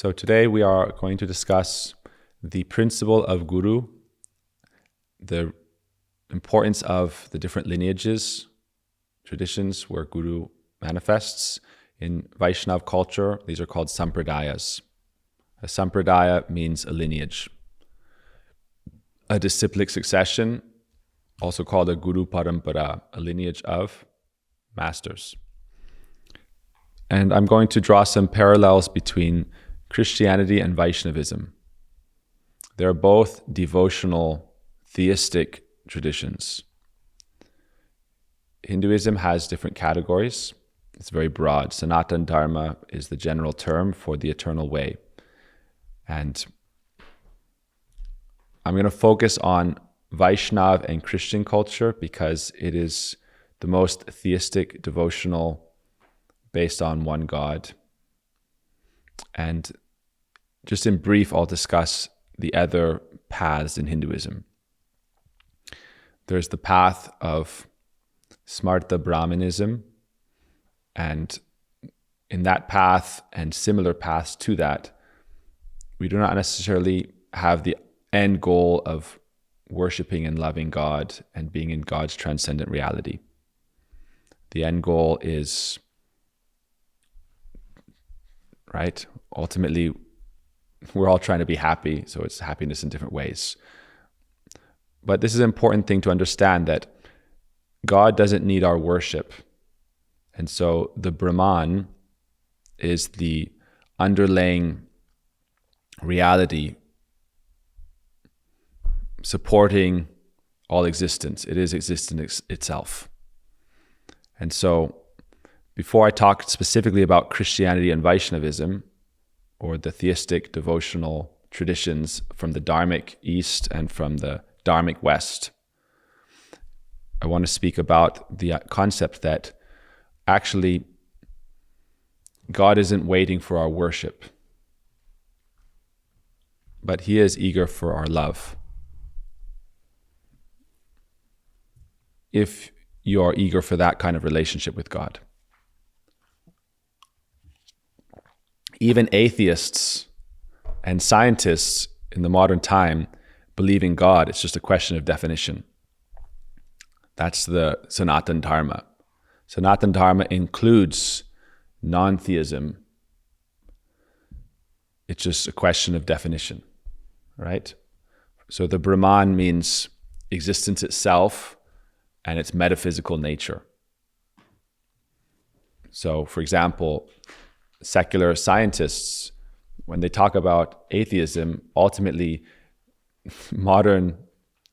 So today we are going to discuss the principle of Guru, the importance of the different lineages, traditions where Guru manifests. In Vaishnava culture, these are called sampradayas. A sampradaya means a lineage. A disciplic succession, also called a Guru Parampara, a lineage of masters. And I'm going to draw some parallels between Christianity and Vaishnavism. They're both devotional, theistic traditions. Hinduism has different categories. It's very broad. Sanatana Dharma is the general term for the eternal way. And I'm going to focus on Vaishnava and Christian culture because it is the most theistic, devotional, based on one God. And just in brief, I'll discuss the other paths in Hinduism. There's the path of Smarta Brahmanism, and in that path and similar paths to that, we do not necessarily have the end goal of worshiping and loving God and being in God's transcendent reality. The end goal is, right? Ultimately, we're all trying to be happy, so it's happiness in different ways. But this is an important thing to understand, that God doesn't need our worship. And so the Brahman is the underlying reality supporting all existence. It is existence itself. And so before I talk specifically about Christianity and Vaishnavism, or the theistic devotional traditions from the Dharmic East and from the Dharmic West, I want to speak about the concept that actually God isn't waiting for our worship, but He is eager for our love. If you are eager for that kind of relationship with God. Even atheists and scientists in the modern time believe in God. It's just a question of definition. That's the Sanatana Dharma. Sanatana Dharma includes non-theism. It's just a question of definition, right? So the Brahman means existence itself and its metaphysical nature. So, for example, secular scientists, when they talk about atheism, ultimately modern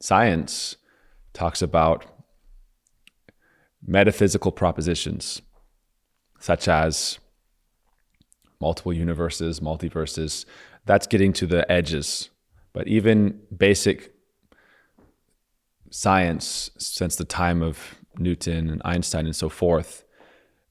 science talks about metaphysical propositions such as multiple universes, multiverses. That's getting to the edges. But even basic science, since the time of Newton and Einstein and so forth,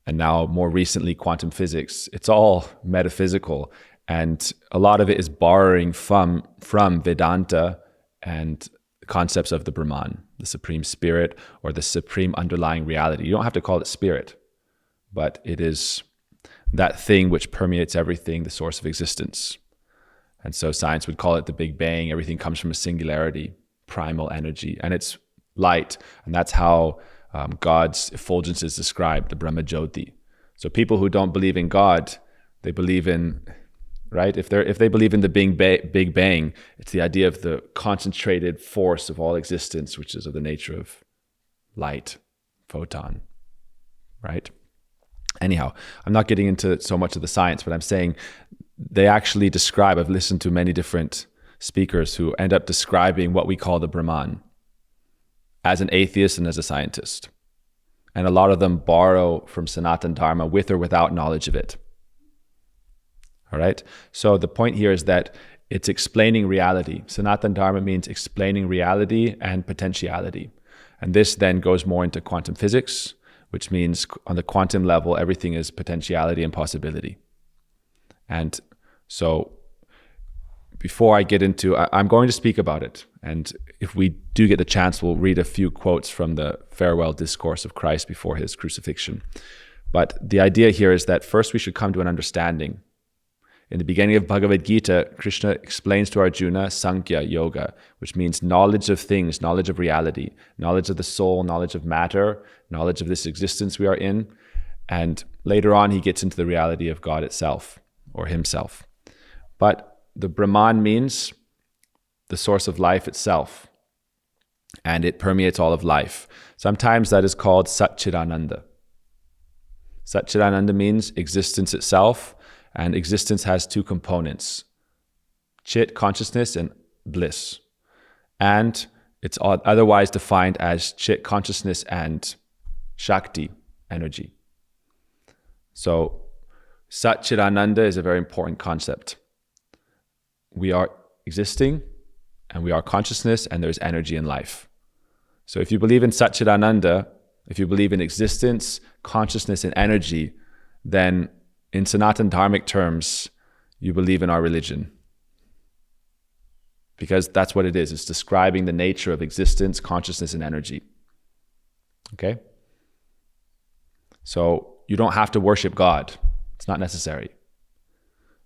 and now more recently quantum physics, it's all metaphysical, and a lot of it is borrowing from Vedanta and concepts of the Brahman, the supreme spirit or the supreme underlying reality. You don't have to call it spirit, but it is that thing which permeates everything, the source of existence. And so science would call it the Big Bang. Everything comes from a singularity, primal energy, and it's light, and that's how God's effulgence is described, the Brahma Jyoti. So people who don't believe in God, they believe in, right? If they believe in the Big Bang, it's the idea of the concentrated force of all existence, which is of the nature of light, photon, right? Anyhow, I'm not getting into so much of the science, but I'm saying they actually describe, I've listened to many different speakers who end up describing what we call the Brahman as an atheist and as a scientist. And a lot of them borrow from Sanatana Dharma with or without knowledge of it. All right? So the point here is that it's explaining reality. Sanatana Dharma means explaining reality and potentiality. And this then goes more into quantum physics, which means on the quantum level, everything is potentiality and possibility. And so before I get into, I'm going to speak about it. And if we do get the chance, we'll read a few quotes from the farewell discourse of Christ before his crucifixion. But the idea here is that first we should come to an understanding. In the beginning of Bhagavad Gita, Krishna explains to Arjuna Sankhya Yoga, which means knowledge of things, knowledge of reality, knowledge of the soul, knowledge of matter, knowledge of this existence we are in. And later on, he gets into the reality of God itself or himself. But the Brahman means the source of life itself, and it permeates all of life. Sometimes that is called Satchidananda. Satchidananda means existence itself, and existence has two components: Chit, consciousness, and bliss. And it's otherwise defined as Chit, consciousness, and Shakti, energy. So Satchidananda is a very important concept. We are existing, and we are consciousness, and there's energy in life. So if you believe in Satchidananda, if you believe in existence, consciousness, and energy, then in Sanatan Dharmic terms, you believe in our religion. Because that's what it is. It's describing the nature of existence, consciousness, and energy. Okay? So you don't have to worship God. It's not necessary.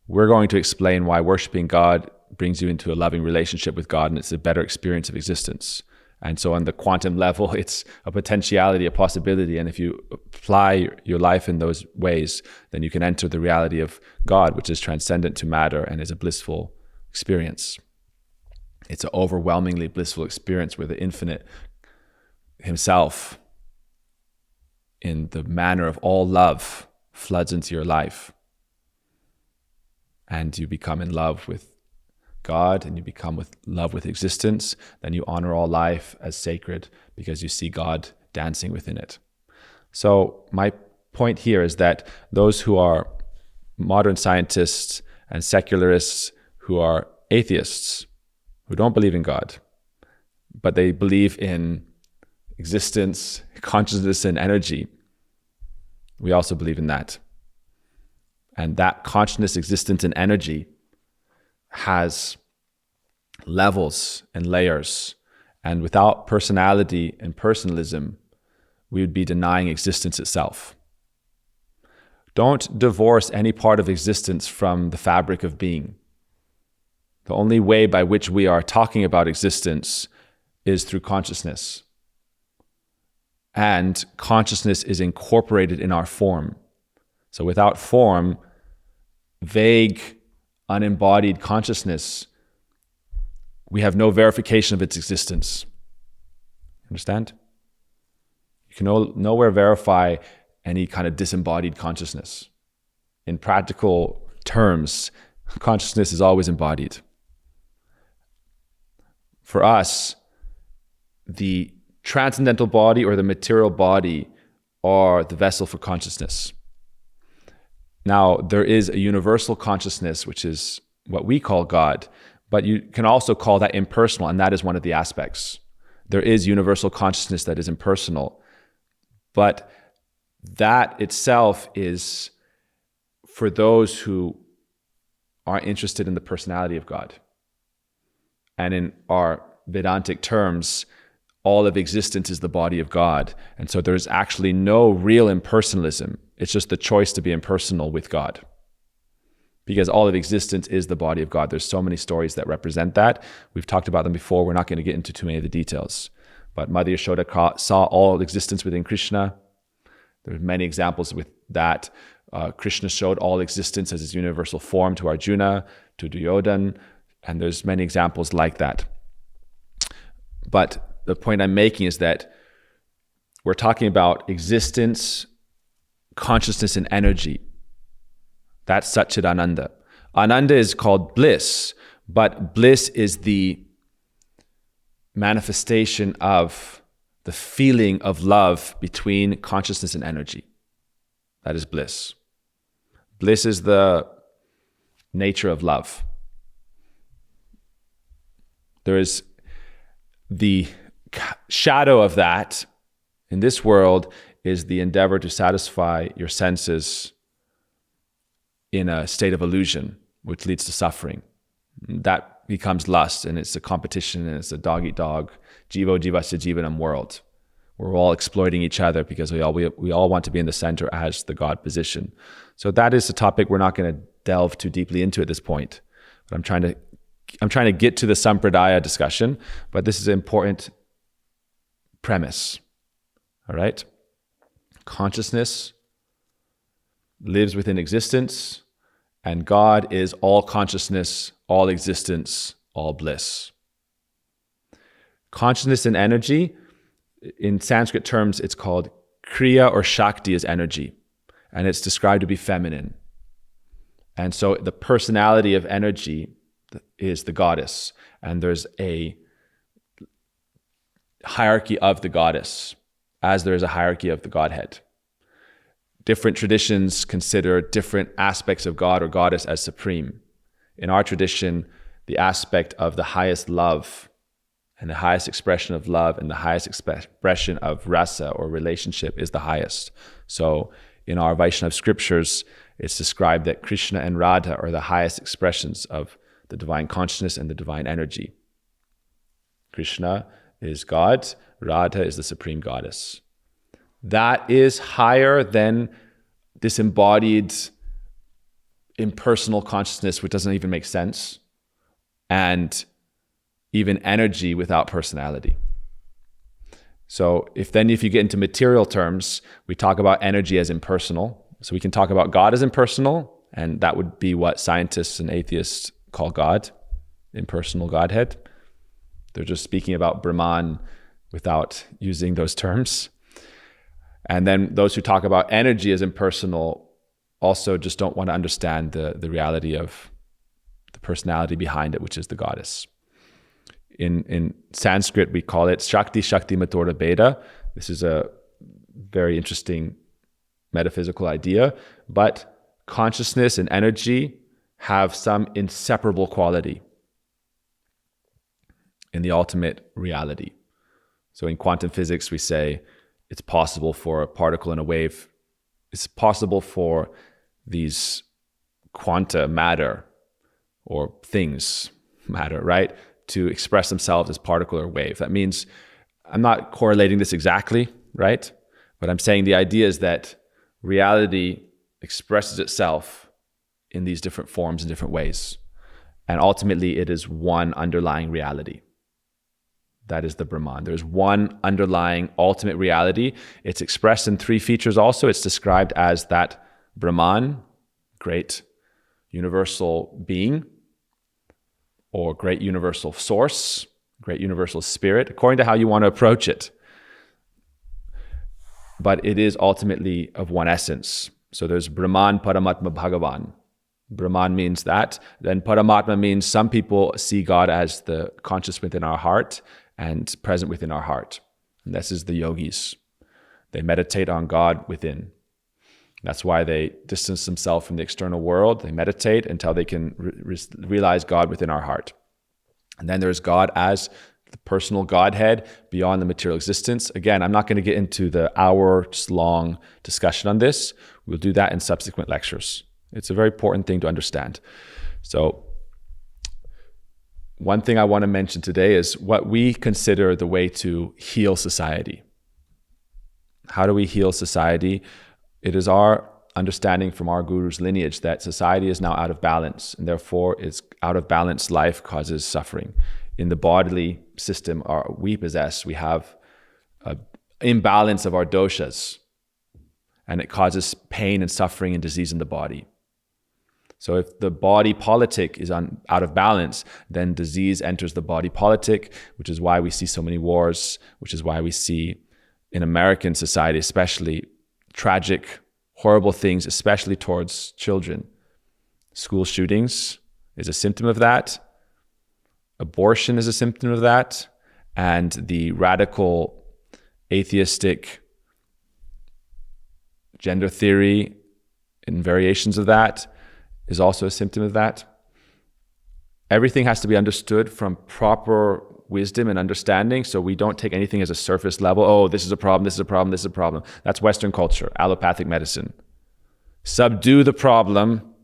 We're going to explain why worshiping God brings you into a loving relationship with God, and it's a better experience of existence. And so on the quantum level, it's a potentiality, a possibility. And if you apply your life in those ways, then you can enter the reality of God, which is transcendent to matter and is a blissful experience. It's an overwhelmingly blissful experience where the infinite himself, in the manner of all love, floods into your life. And you become in love with God, and you become with love with existence. Then you honor all life as sacred because you see God dancing within it. So my point here is that those who are modern scientists and secularists, who are atheists, who don't believe in God, but they believe in existence, consciousness, and energy, we also believe in that. And that consciousness, existence, and energy has levels and layers. And without personality and personalism, we would be denying existence itself. Don't divorce any part of existence from the fabric of being. The only way by which we are talking about existence is through consciousness. And consciousness is incorporated in our form. So without form, vague, unembodied consciousness, we have no verification of its existence. Understand? You can nowhere verify any kind of disembodied consciousness. In practical terms, consciousness is always embodied. For us, the transcendental body or the material body are the vessel for consciousness. Now, there is a universal consciousness, which is what we call God, but you can also call that impersonal, and that is one of the aspects. There is universal consciousness that is impersonal, but that itself is for those who are interested in the personality of God. And in our Vedantic terms, all of existence is the body of God. And so there's actually no real impersonalism. It's just the choice to be impersonal with God. Because all of existence is the body of God. There's so many stories that represent that. We've talked about them before. We're not going to get into too many of the details. But Mother Yashoda saw all existence within Krishna. There's many examples with that. Krishna showed all existence as his universal form to Arjuna, to Duryodhana, and there's many examples like that. But the point I'm making is that we're talking about existence, consciousness, and energy. That's Satchidananda. Ananda is called bliss, but bliss is the manifestation of the feeling of love between consciousness and energy. That is bliss. Bliss is the nature of love. There is the shadow of that in this world is the endeavor to satisfy your senses in a state of illusion, which leads to suffering. That becomes lust, and it's a competition, and it's a dog-eat-dog, jivo jivasya jivanam world. We're all exploiting each other because we all want to be in the center as the God position. So that is a topic we're not going to delve too deeply into at this point. But I'm trying to get to the Sampradaya discussion, but this is an important premise. All right? Consciousness lives within existence, and God is all consciousness, all existence, all bliss. Consciousness and energy, in Sanskrit terms, it's called Kriya or Shakti is energy, and it's described to be feminine. And so the personality of energy is the goddess, and there's a hierarchy of the goddess, as there is a hierarchy of the Godhead. Different traditions consider different aspects of God or goddess as supreme. In our tradition, the aspect of the highest love and the highest expression of love and the highest expression of rasa or relationship is the highest. So in our Vaishnava scriptures, it's described that Krishna and Radha are the highest expressions of the divine consciousness and the divine energy. Krishna is God, Radha is the supreme goddess. That is higher than disembodied, impersonal consciousness, which doesn't even make sense, and even energy without personality. So if you get into material terms, we talk about energy as impersonal. So we can talk about God as impersonal, and that would be what scientists and atheists call God, impersonal Godhead. They're just speaking about Brahman without using those terms. And then those who talk about energy as impersonal also just don't want to understand the reality of the personality behind it, which is the goddess. In Sanskrit, we call it Shakti Matora Beda. This is a very interesting metaphysical idea, but consciousness and energy have some inseparable quality in the ultimate reality. So in quantum physics, we say it's possible for a particle and a wave, it's possible for these quanta matter or things matter, right, to express themselves as particle or wave. That means I'm not correlating this exactly, right? But I'm saying the idea is that reality expresses itself in these different forms in different ways. And ultimately, it is one underlying reality. That is the Brahman. There's one underlying ultimate reality. It's expressed in three features also. It's described as that Brahman, great universal being, or great universal source, great universal spirit, according to how you want to approach it. But it is ultimately of one essence. So there's Brahman, Paramatma, Bhagavan. Brahman means that. Then Paramatma means some people see God as the conscious within our heart and present within our heart. And this is the yogis. They meditate on God within. That's why they distance themselves from the external world. They meditate until they can realize God within our heart. And then there's God as the personal Godhead beyond the material existence. Again, I'm not going to get into the hours-long discussion on this. We'll do that in subsequent lectures. It's a very important thing to understand. So one thing I want to mention today is what we consider the way to heal society. How do we heal society? It is our understanding from our guru's lineage that society is now out of balance, and therefore its out of balance life causes suffering. In the bodily system we possess, we have an imbalance of our doshas, and it causes pain and suffering and disease in the body. So if the body politic is out of balance, then disease enters the body politic, which is why we see so many wars, which is why we see in American society especially tragic, horrible things, especially towards children. School shootings is a symptom of that. Abortion is a symptom of that. And the radical atheistic gender theory and variations of that is also a symptom of that. Everything has to be understood from proper wisdom and understanding, so we don't take anything as a surface level. Oh, this is a problem, this is a problem, this is a problem. That's Western culture, allopathic medicine. Subdue the problem,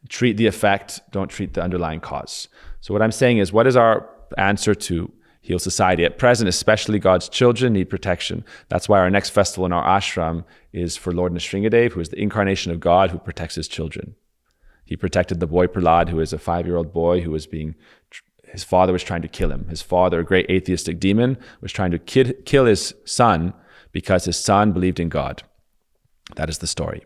treat the effect, don't treat the underlying cause. So what I'm saying is, what is our answer to heal society? At present, especially God's children need protection. That's why our next festival in our ashram is for Lord Nrsingadev, who is the incarnation of God who protects his children. He protected the boy Prahlad, who is a 5-year-old boy who was his father was trying to kill him. His father, a great atheistic demon, was trying to kill his son because his son believed in God. That is the story.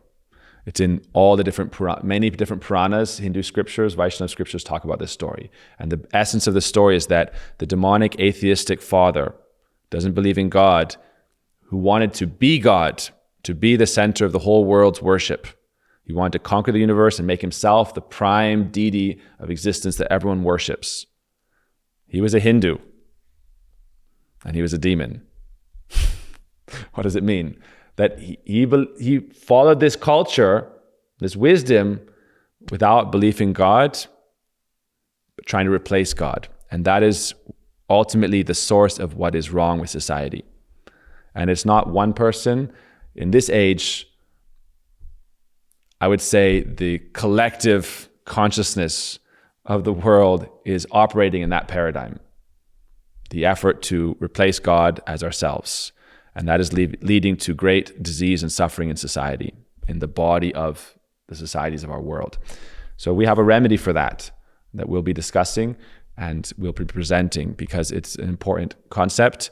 It's in all the many different Puranas, Hindu scriptures, Vaishnava scriptures talk about this story. And the essence of the story is that the demonic atheistic father doesn't believe in God, who wanted to be God, to be the center of the whole world's worship. He wanted to conquer the universe and make himself the prime deity of existence that everyone worships. He was a Hindu, and he was a demon. What does it mean? That he followed this culture, this wisdom, without belief in God, but trying to replace God. And that is ultimately the source of what is wrong with society. And it's not one person. In this age, I would say the collective consciousness of the world is operating in that paradigm. The effort to replace God as ourselves. And that is leading to great disease and suffering in society, in the body of the societies of our world. So we have a remedy for that we'll be discussing and we'll be presenting, because it's an important concept.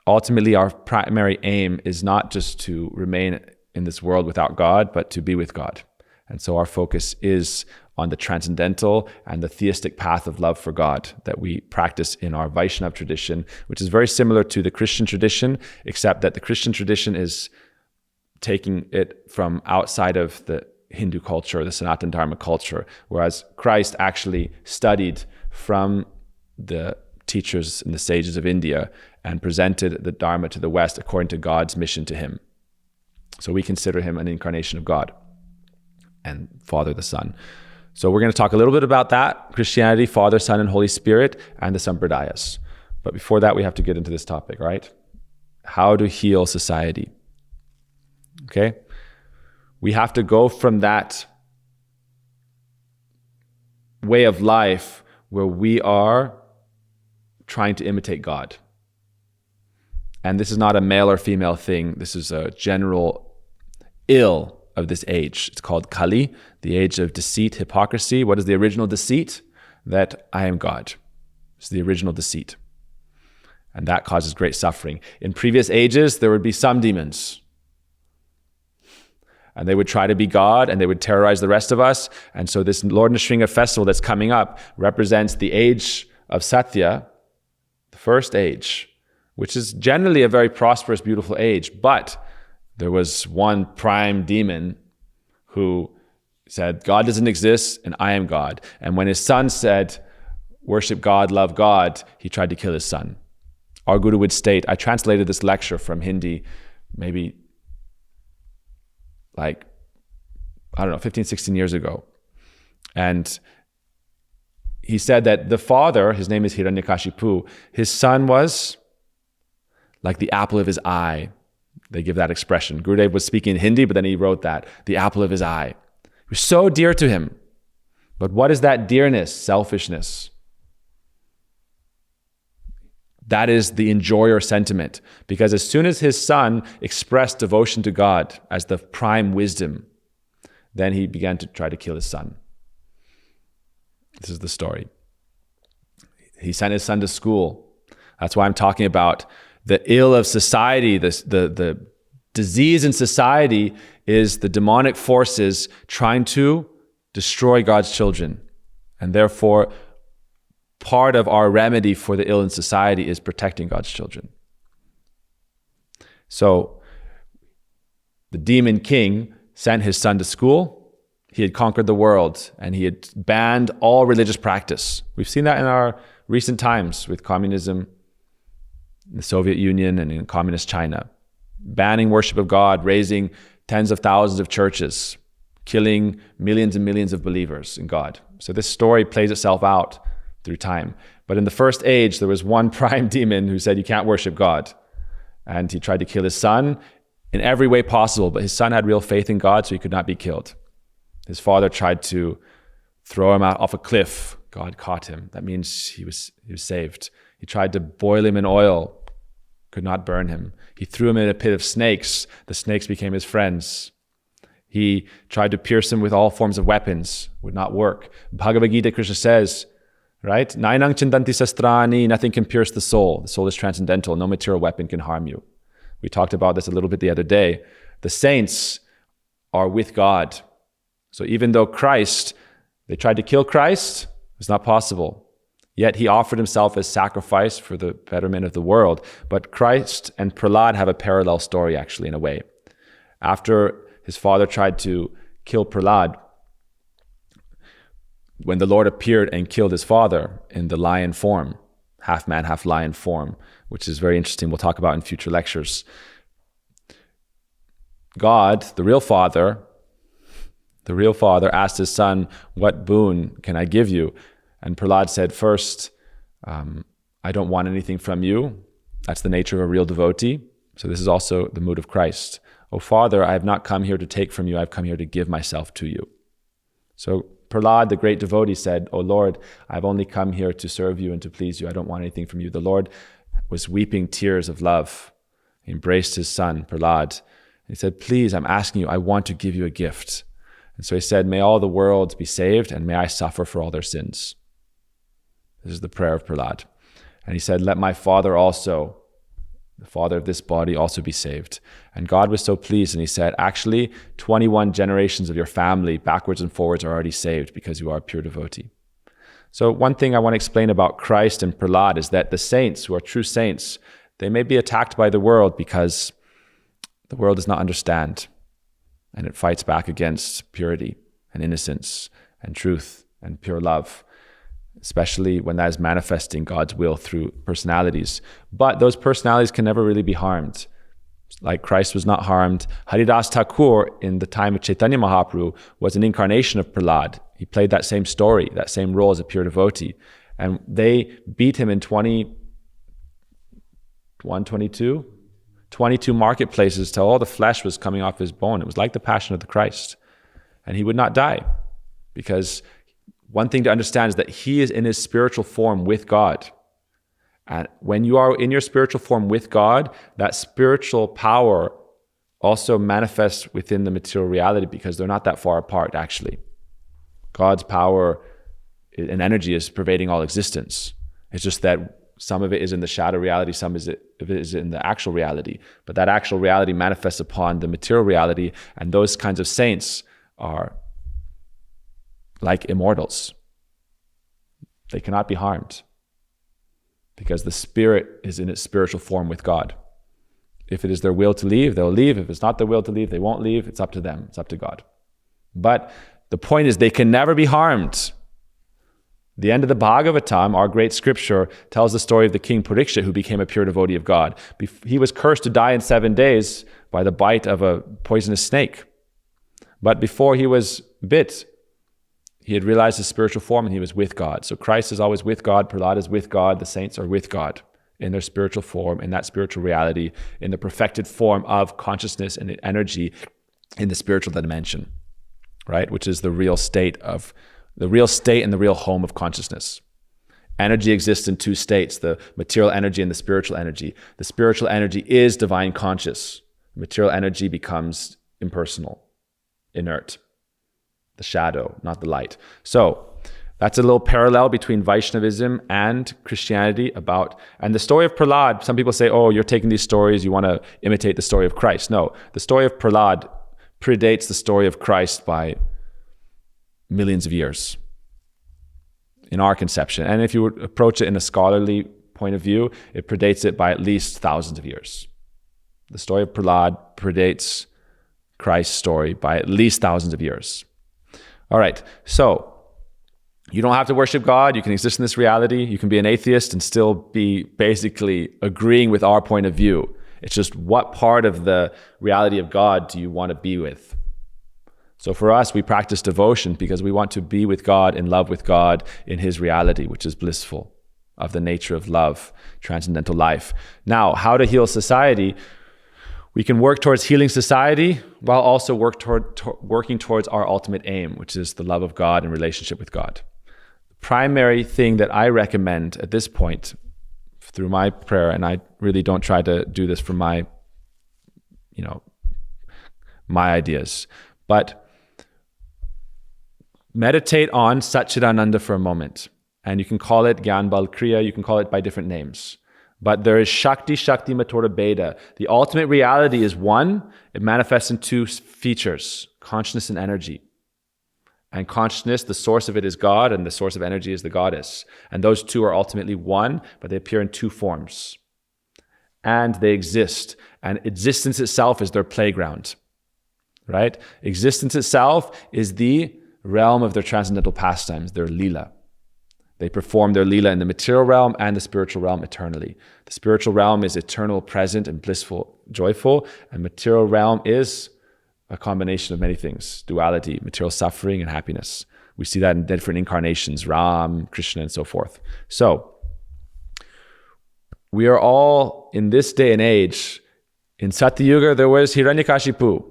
Ultimately, our primary aim is not just to remain in this world without God, but to be with God. And so our focus is on the transcendental and the theistic path of love for God that we practice in our Vaishnava tradition, which is very similar to the Christian tradition, except that the Christian tradition is taking it from outside of the Hindu culture, the Sanatana Dharma culture, whereas Christ actually studied from the teachers and the sages of India and presented the Dharma to the West according to God's mission to him. So we consider him an incarnation of God and Father the Son. So we're going to talk a little bit about that, Christianity, Father, Son, and Holy Spirit, and the Sampradayas. But before that, we have to get into this topic, right? How to heal society. Okay? We have to go from that way of life where we are trying to imitate God. And this is not a male or female thing. This is a general ill of this age. It's called Kali, the age of deceit, hypocrisy. What is the original deceit? That I am God. It's the original deceit. And that causes great suffering. In previous ages, there would be some demons. And they would try to be God, and they would terrorize the rest of us. And so this Lord Nrsimha festival that's coming up represents the age of Satya, the first age, which is generally a very prosperous, beautiful age. But there was one prime demon who said, God doesn't exist and I am God. And when his son said, worship God, love God, he tried to kill his son. Our Guru would state, I translated this lecture from Hindi maybe 15, 16 years ago. And he said that the father, his name is Hiranyakashipu, his son was like the apple of his eye. They give that expression. Gurudev was speaking in Hindi, but then he wrote that, the apple of his eye. It was so dear to him. But what is that dearness? Selfishness. That is the enjoyer sentiment. Because as soon as his son expressed devotion to God as the prime wisdom, then he began to try to kill his son. This is the story. He sent his son to school. That's why I'm talking about the ill of society, the disease in society is the demonic forces trying to destroy God's children. And therefore, part of our remedy for the ill in society is protecting God's children. So, the demon king sent his son to school. He had conquered the world and he had banned all religious practice. We've seen that in our recent times with communism, in the Soviet Union and in communist China, banning worship of God, raising tens of thousands of churches, killing millions and millions of believers in God. So this story plays itself out through time. But in the first age, there was one prime demon who said, you can't worship God. And he tried to kill his son in every way possible, but his son had real faith in God, so he could not be killed. His father tried to throw him out off a cliff. God caught him. That means he was saved. He tried to boil him in oil, could not burn him. He threw him in a pit of snakes. The snakes became his friends. He tried to pierce him with all forms of weapons, would not work. Bhagavad Gita, Krishna says, right? Nainang chintanti sastrani, nothing can pierce the soul. The soul is transcendental. No material weapon can harm you. We talked about this a little bit the other day. The saints are with God. So even though they tried to kill Christ, it's not possible. Yet he offered himself as sacrifice for the betterment of the world. But Christ and Prahlad have a parallel story, actually, in a way. After his father tried to kill Prahlad, when the Lord appeared and killed his father in the lion form, half man, half lion form, which is very interesting, we'll talk about in future lectures. God, the real father asked his son, what boon can I give you? And Prahlad said, first, I don't want anything from you. That's the nature of a real devotee. So this is also the mood of Christ. Oh, Father, I have not come here to take from you. I've come here to give myself to you. So Prahlad, the great devotee, said, oh Lord, I've only come here to serve you and to please you. I don't want anything from you. The Lord was weeping tears of love. He embraced his son, Prahlad. He said, please, I'm asking you, I want to give you a gift. And so he said, may all the worlds be saved and may I suffer for all their sins. This is the prayer of Prahlad. And he said, let my father also, the father of this body, also be saved. And God was so pleased, and he said, actually, 21 generations of your family, backwards and forwards, are already saved because you are a pure devotee. So one thing I want to explain about Christ and Prahlad is that the saints, who are true saints, they may be attacked by the world because the world does not understand, and it fights back against purity and innocence and truth and pure love, especially when that is manifesting God's will through personalities. But those personalities can never really be harmed. Like Christ was not harmed. Haridas Thakur, in the time of Chaitanya Mahaprabhu, was an incarnation of Prahlad. He played that same story, that same role as a pure devotee. And they beat him in 22 marketplaces till all the flesh was coming off his bone. It was like the Passion of the Christ. And he would not die, because one thing to understand is that he is in his spiritual form with God. And when you are in your spiritual form with God, that spiritual power also manifests within the material reality, because they're not that far apart, actually. God's power and energy is pervading all existence. It's just that some of it is in the shadow reality, some of it is in the actual reality. But that actual reality manifests upon the material reality, and those kinds of saints are like immortals. They cannot be harmed because the spirit is in its spiritual form with God. If it is their will to leave, they'll leave. If it's not their will to leave, they won't leave. It's up to them. It's up to God. But the point is, they can never be harmed. The end of the Bhagavatam, our great scripture, tells the story of the king Parikshit, who became a pure devotee of God. He was cursed to die in 7 days by the bite of a poisonous snake. But before he was bit, he had realized his spiritual form and he was with God. So Christ is always with God, Prahlad is with God, the saints are with God in their spiritual form, in that spiritual reality, in the perfected form of consciousness and energy in the spiritual dimension, right? Which is the real state and the real home of consciousness. Energy exists in 2 states, the material energy and the spiritual energy. The spiritual energy is divine conscious. Material energy becomes impersonal, inert. The shadow, not the light. So that's a little parallel between Vaishnavism and Christianity and the story of Prahlad. Some people say, oh, you're taking these stories, you want to imitate the story of Christ. No, the story of Prahlad predates the story of Christ by millions of years in our conception. And if you would approach it in a scholarly point of view, it predates it by at least thousands of years. The story of Prahlad predates Christ's story by at least thousands of years. All right, so you don't have to worship God. You can exist in this reality. You can be an atheist and still be basically agreeing with our point of view. It's just, what part of the reality of God do you want to be with? So for us, we practice devotion because we want to be with God, in love with God, in his reality, which is blissful, of the nature of love, transcendental life. Now, how to heal society? We can work towards healing society while also working towards our ultimate aim, which is the love of God and relationship with God. The primary thing that I recommend at this point, through my prayer, and I really don't try to do this from my ideas, But meditate on Satchidananda for a moment. And you can call it Gyan Bal Kriya, you can call it by different names. But there is Shakti, Shakti Matora Beda. The ultimate reality is one. It manifests in two features, consciousness and energy. And consciousness, the source of it is God, and the source of energy is the goddess. And those two are ultimately one, but they appear in two forms. And they exist. And existence itself is their playground. Right? Existence itself is the realm of their transcendental pastimes, their lila. They perform their lila in the material realm and the spiritual realm eternally. The spiritual realm is eternal, present, and blissful, joyful. And material realm is a combination of many things. Duality, material suffering, and happiness. We see that in different incarnations, Ram, Krishna, and so forth. So, we are all, in this day and age, in Satyuga, there was Hiranyakashipu,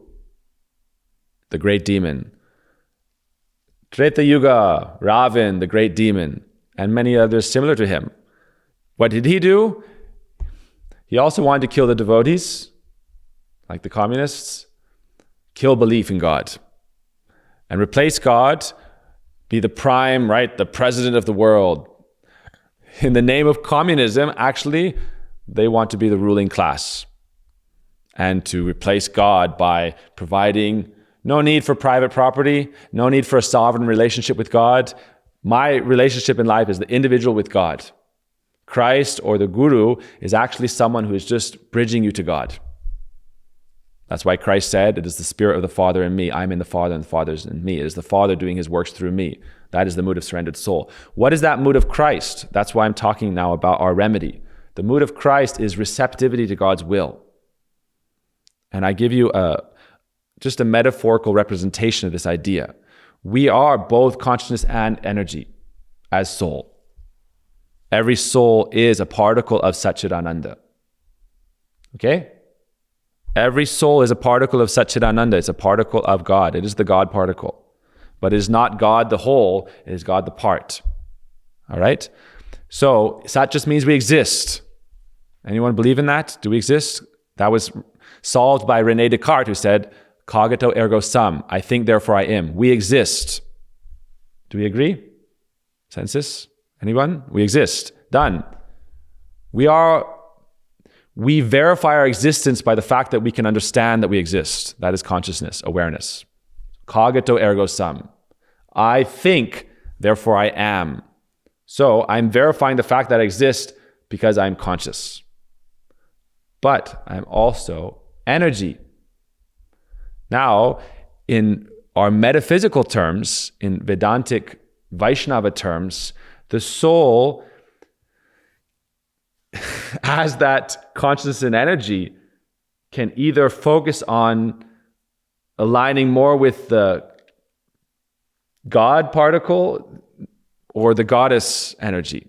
the great demon. Treta Yuga, Ravan, the great demon, and many others similar to him. What did he do? He also wanted to kill the devotees, like the communists, kill belief in God, and replace God, be the prime, right, the president of the world. In the name of communism, actually, they want to be the ruling class and to replace God by providing no need for private property, no need for a sovereign relationship with God. My relationship in life is the individual with God. Christ or the Guru is actually someone who is just bridging you to God. That's why Christ said, it is the Spirit of the Father in me. I'm in the Father and the Father is in me. It is the Father doing his works through me. That is the mood of surrendered soul. What is that mood of Christ? That's why I'm talking now about our remedy. The mood of Christ is receptivity to God's will. And I give you just a metaphorical representation of this idea. We are both consciousness and energy as soul. Every soul is a particle of Satchidananda. Okay? Every soul is a particle of Satchidananda. It's a particle of God. It is the God particle. But it is not God the whole, it is God the part. All right? So, Sat just means we exist. Anyone believe in that? Do we exist? That was solved by René Descartes, who said, cogito ergo sum. I think, therefore I am. We exist. Do we agree? Census? Anyone? We exist. Done. We verify our existence by the fact that we can understand that we exist. That is consciousness, awareness. Cogito ergo sum. I think, therefore I am. So I'm verifying the fact that I exist because I'm conscious. But I'm also energy. Now, in our metaphysical terms, in Vedantic Vaishnava terms, the soul, as that consciousness and energy, can either focus on aligning more with the God particle or the goddess energy,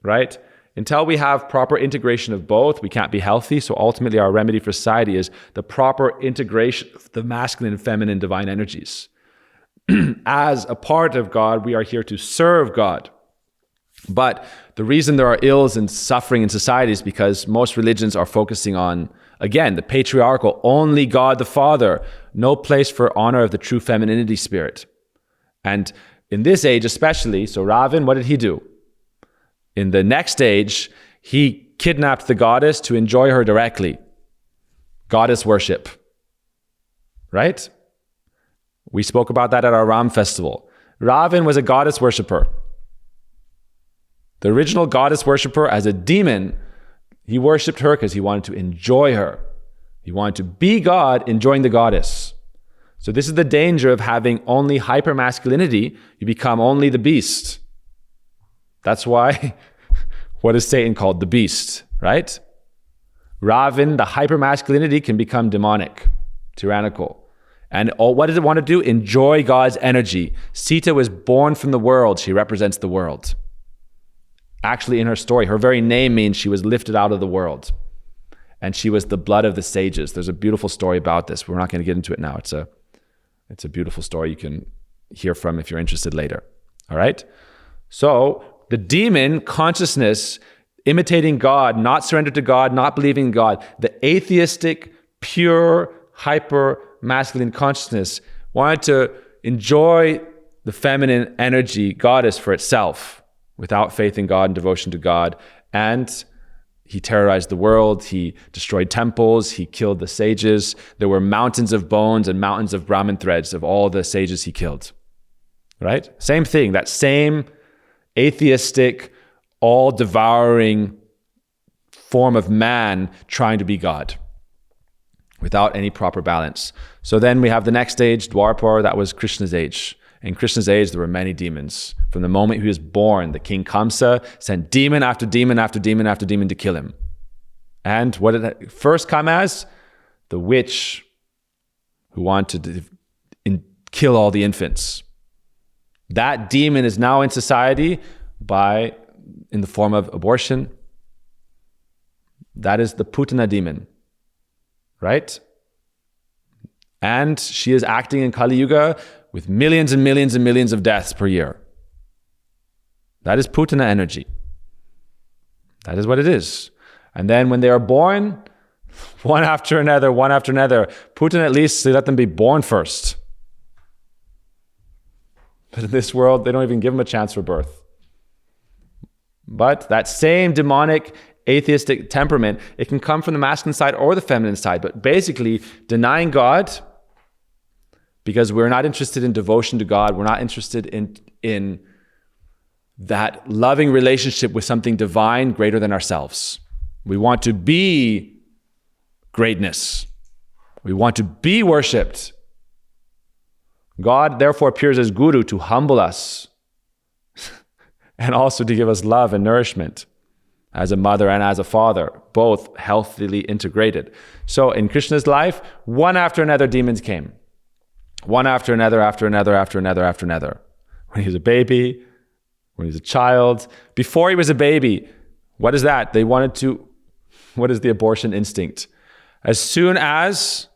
right? Until we have proper integration of both, we can't be healthy. So ultimately our remedy for society is the proper integration of the masculine and feminine divine energies. As a part of God, we are here to serve God. But the reason there are ills and suffering in society is because most religions are focusing on, again, the patriarchal, only God the Father, no place for honor of the true femininity spirit. And in this age especially, so Ravan, what did he do? In the next age, he kidnapped the goddess to enjoy her directly. Goddess worship. Right? We spoke about that at our Ram festival. Ravan was a goddess worshipper. The original goddess worshipper, as a demon, he worshipped her because he wanted to enjoy her. He wanted to be God, enjoying the goddess. So this is the danger of having only hypermasculinity. You become only the beast. That's why, what is Satan called? The beast, right? Ravan, the hypermasculinity, can become demonic, tyrannical. And what does it want to do? Enjoy God's energy. Sita was born from the world. She represents the world. Actually, in her story, her very name means she was lifted out of the world. And she was the blood of the sages. There's a beautiful story about this. We're not going to get into it now. It's a beautiful story you can hear from if you're interested later. All right? So the demon consciousness, imitating God, not surrendered to God, not believing in God, the atheistic, pure, hyper masculine consciousness wanted to enjoy the feminine energy, goddess, for itself, without faith in God and devotion to God. And he terrorized the world. He destroyed temples. He killed the sages. There were mountains of bones and mountains of Brahmin threads of all the sages he killed. Right? Same thing, that same atheistic, all-devouring form of man trying to be God without any proper balance. So then we have the next age, Dwapar, that was Krishna's age. In Krishna's age, there were many demons. From the moment he was born, the king Kamsa sent demon after demon after demon after demon to kill him. And what did it first come as? The witch who wanted to kill all the infants. That demon is now in society in the form of abortion. That is the Putana demon, right? And she is acting in Kali Yuga with millions and millions and millions of deaths per year. That is Putana energy. That is what it is. And then when they are born, one after another, Putana, at least they let them be born first. But in this world, they don't even give them a chance for birth. But that same demonic, atheistic temperament, it can come from the masculine side or the feminine side. But basically, denying God, because we're not interested in devotion to God, we're not interested in that loving relationship with something divine greater than ourselves. We want to be greatness. We want to be worshipped. God therefore appears as Guru to humble us and also to give us love and nourishment as a mother and as a father, both healthily integrated. So in Krishna's life, one after another demons came. One after another, after another, after another, after another. When he was a baby, when he was a child, before he was a baby, what is that? What is the abortion instinct? As soon as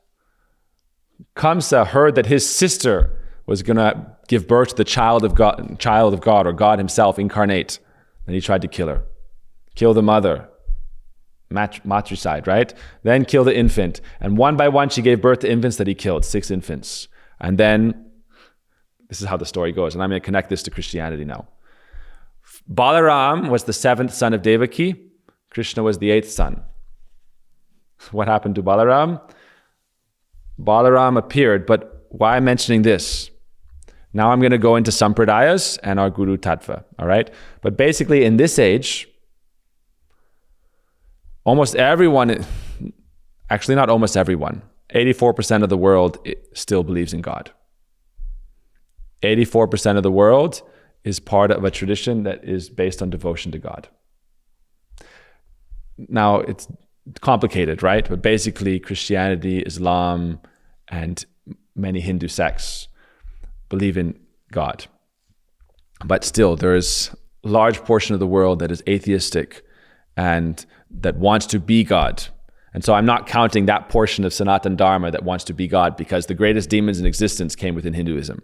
Kamsa heard that his sister was going to give birth to the child of God, or God himself incarnate, then he tried to kill her. Kill the mother. Matricide, right? Then kill the infant. And one by one, she gave birth to infants that he killed, 6 infants. And then, this is how the story goes, and I'm going to connect this to Christianity now. Balaram was the 7th son of Devaki. Krishna was the 8th son. What happened to Balaram? Balaram appeared, but why I'm mentioning this? Now I'm going to go into Sampradayas and our Guru Tattva, all right? But basically in this age, almost everyone, actually not almost everyone, 84% of the world still believes in God. 84% of the world is part of a tradition that is based on devotion to God. Now, it's complicated, right? But basically, Christianity, Islam, and many Hindu sects believe in God. But still, there is a large portion of the world that is atheistic and that wants to be God. And so I'm not counting that portion of Sanatana Dharma that wants to be God, because the greatest demons in existence came within Hinduism.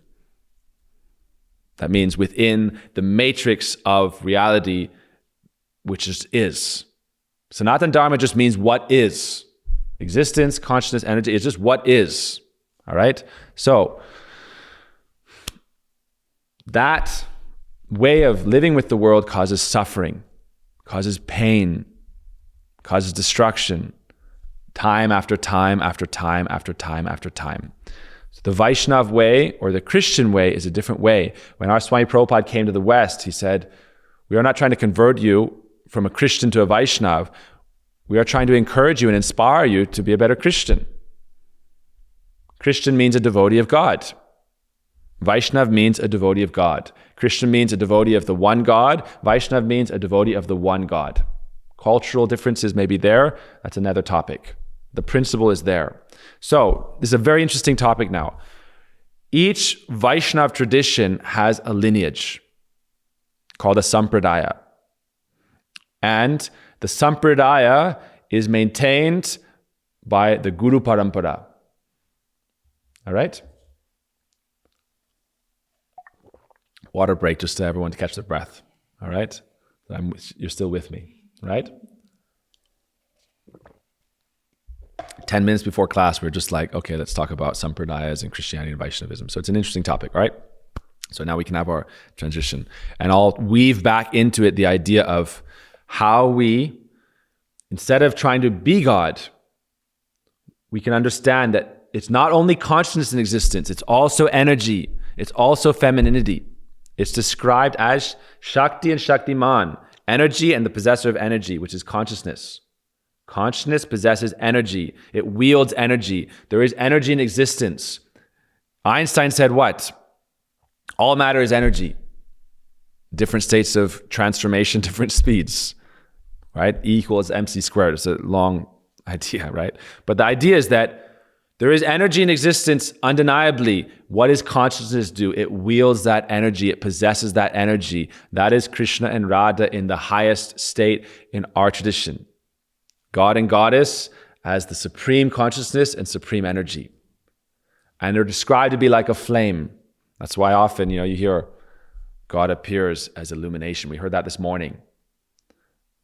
That means within the matrix of reality, which is. Sanatana Dharma just means what is. Existence, consciousness, energy, it's just what is. All right? So, that way of living with the world causes suffering, causes pain, causes destruction, time after time after time after time after time. So the Vaishnav way, or the Christian way, is a different way. When our Swami Prabhupada came to the West, he said, we are not trying to convert you from a Christian to a Vaishnav. We are trying to encourage you and inspire you to be a better Christian. Christian means a devotee of God. Vaishnav means a devotee of God. Christian means a devotee of the one God. Vaishnav means a devotee of the one God. Cultural differences may be there. That's another topic. The principle is there. So this is a very interesting topic now. Each Vaishnav tradition has a lineage called a Sampradaya. And the Sampradaya is maintained by the Guru Parampara. All right? Water break just to everyone to catch their breath. All right? You're still with me, right? 10 minutes before class, we're just like, okay, let's talk about Sampradayas and Christianity and Vaishnavism. So it's an interesting topic, right? So now we can have our transition. And I'll weave back into it the idea of how we, instead of trying to be God, we can understand that it's not only consciousness in existence, it's also energy, it's also femininity. It's described as Shakti and Shaktiman, energy and the possessor of energy, which is consciousness. Consciousness possesses energy. It wields energy. There is energy in existence. Einstein said what? All matter is energy. Different states of transformation, different speeds, right? E equals mc squared. It's a long idea, right? But the idea is that there is energy in existence undeniably. What does consciousness do? It wields that energy. It possesses that energy. That is Krishna and Radha in the highest state in our tradition. God and Goddess as the supreme consciousness and supreme energy. And they're described to be like a flame. That's why often, you hear God appears as illumination. We heard that this morning.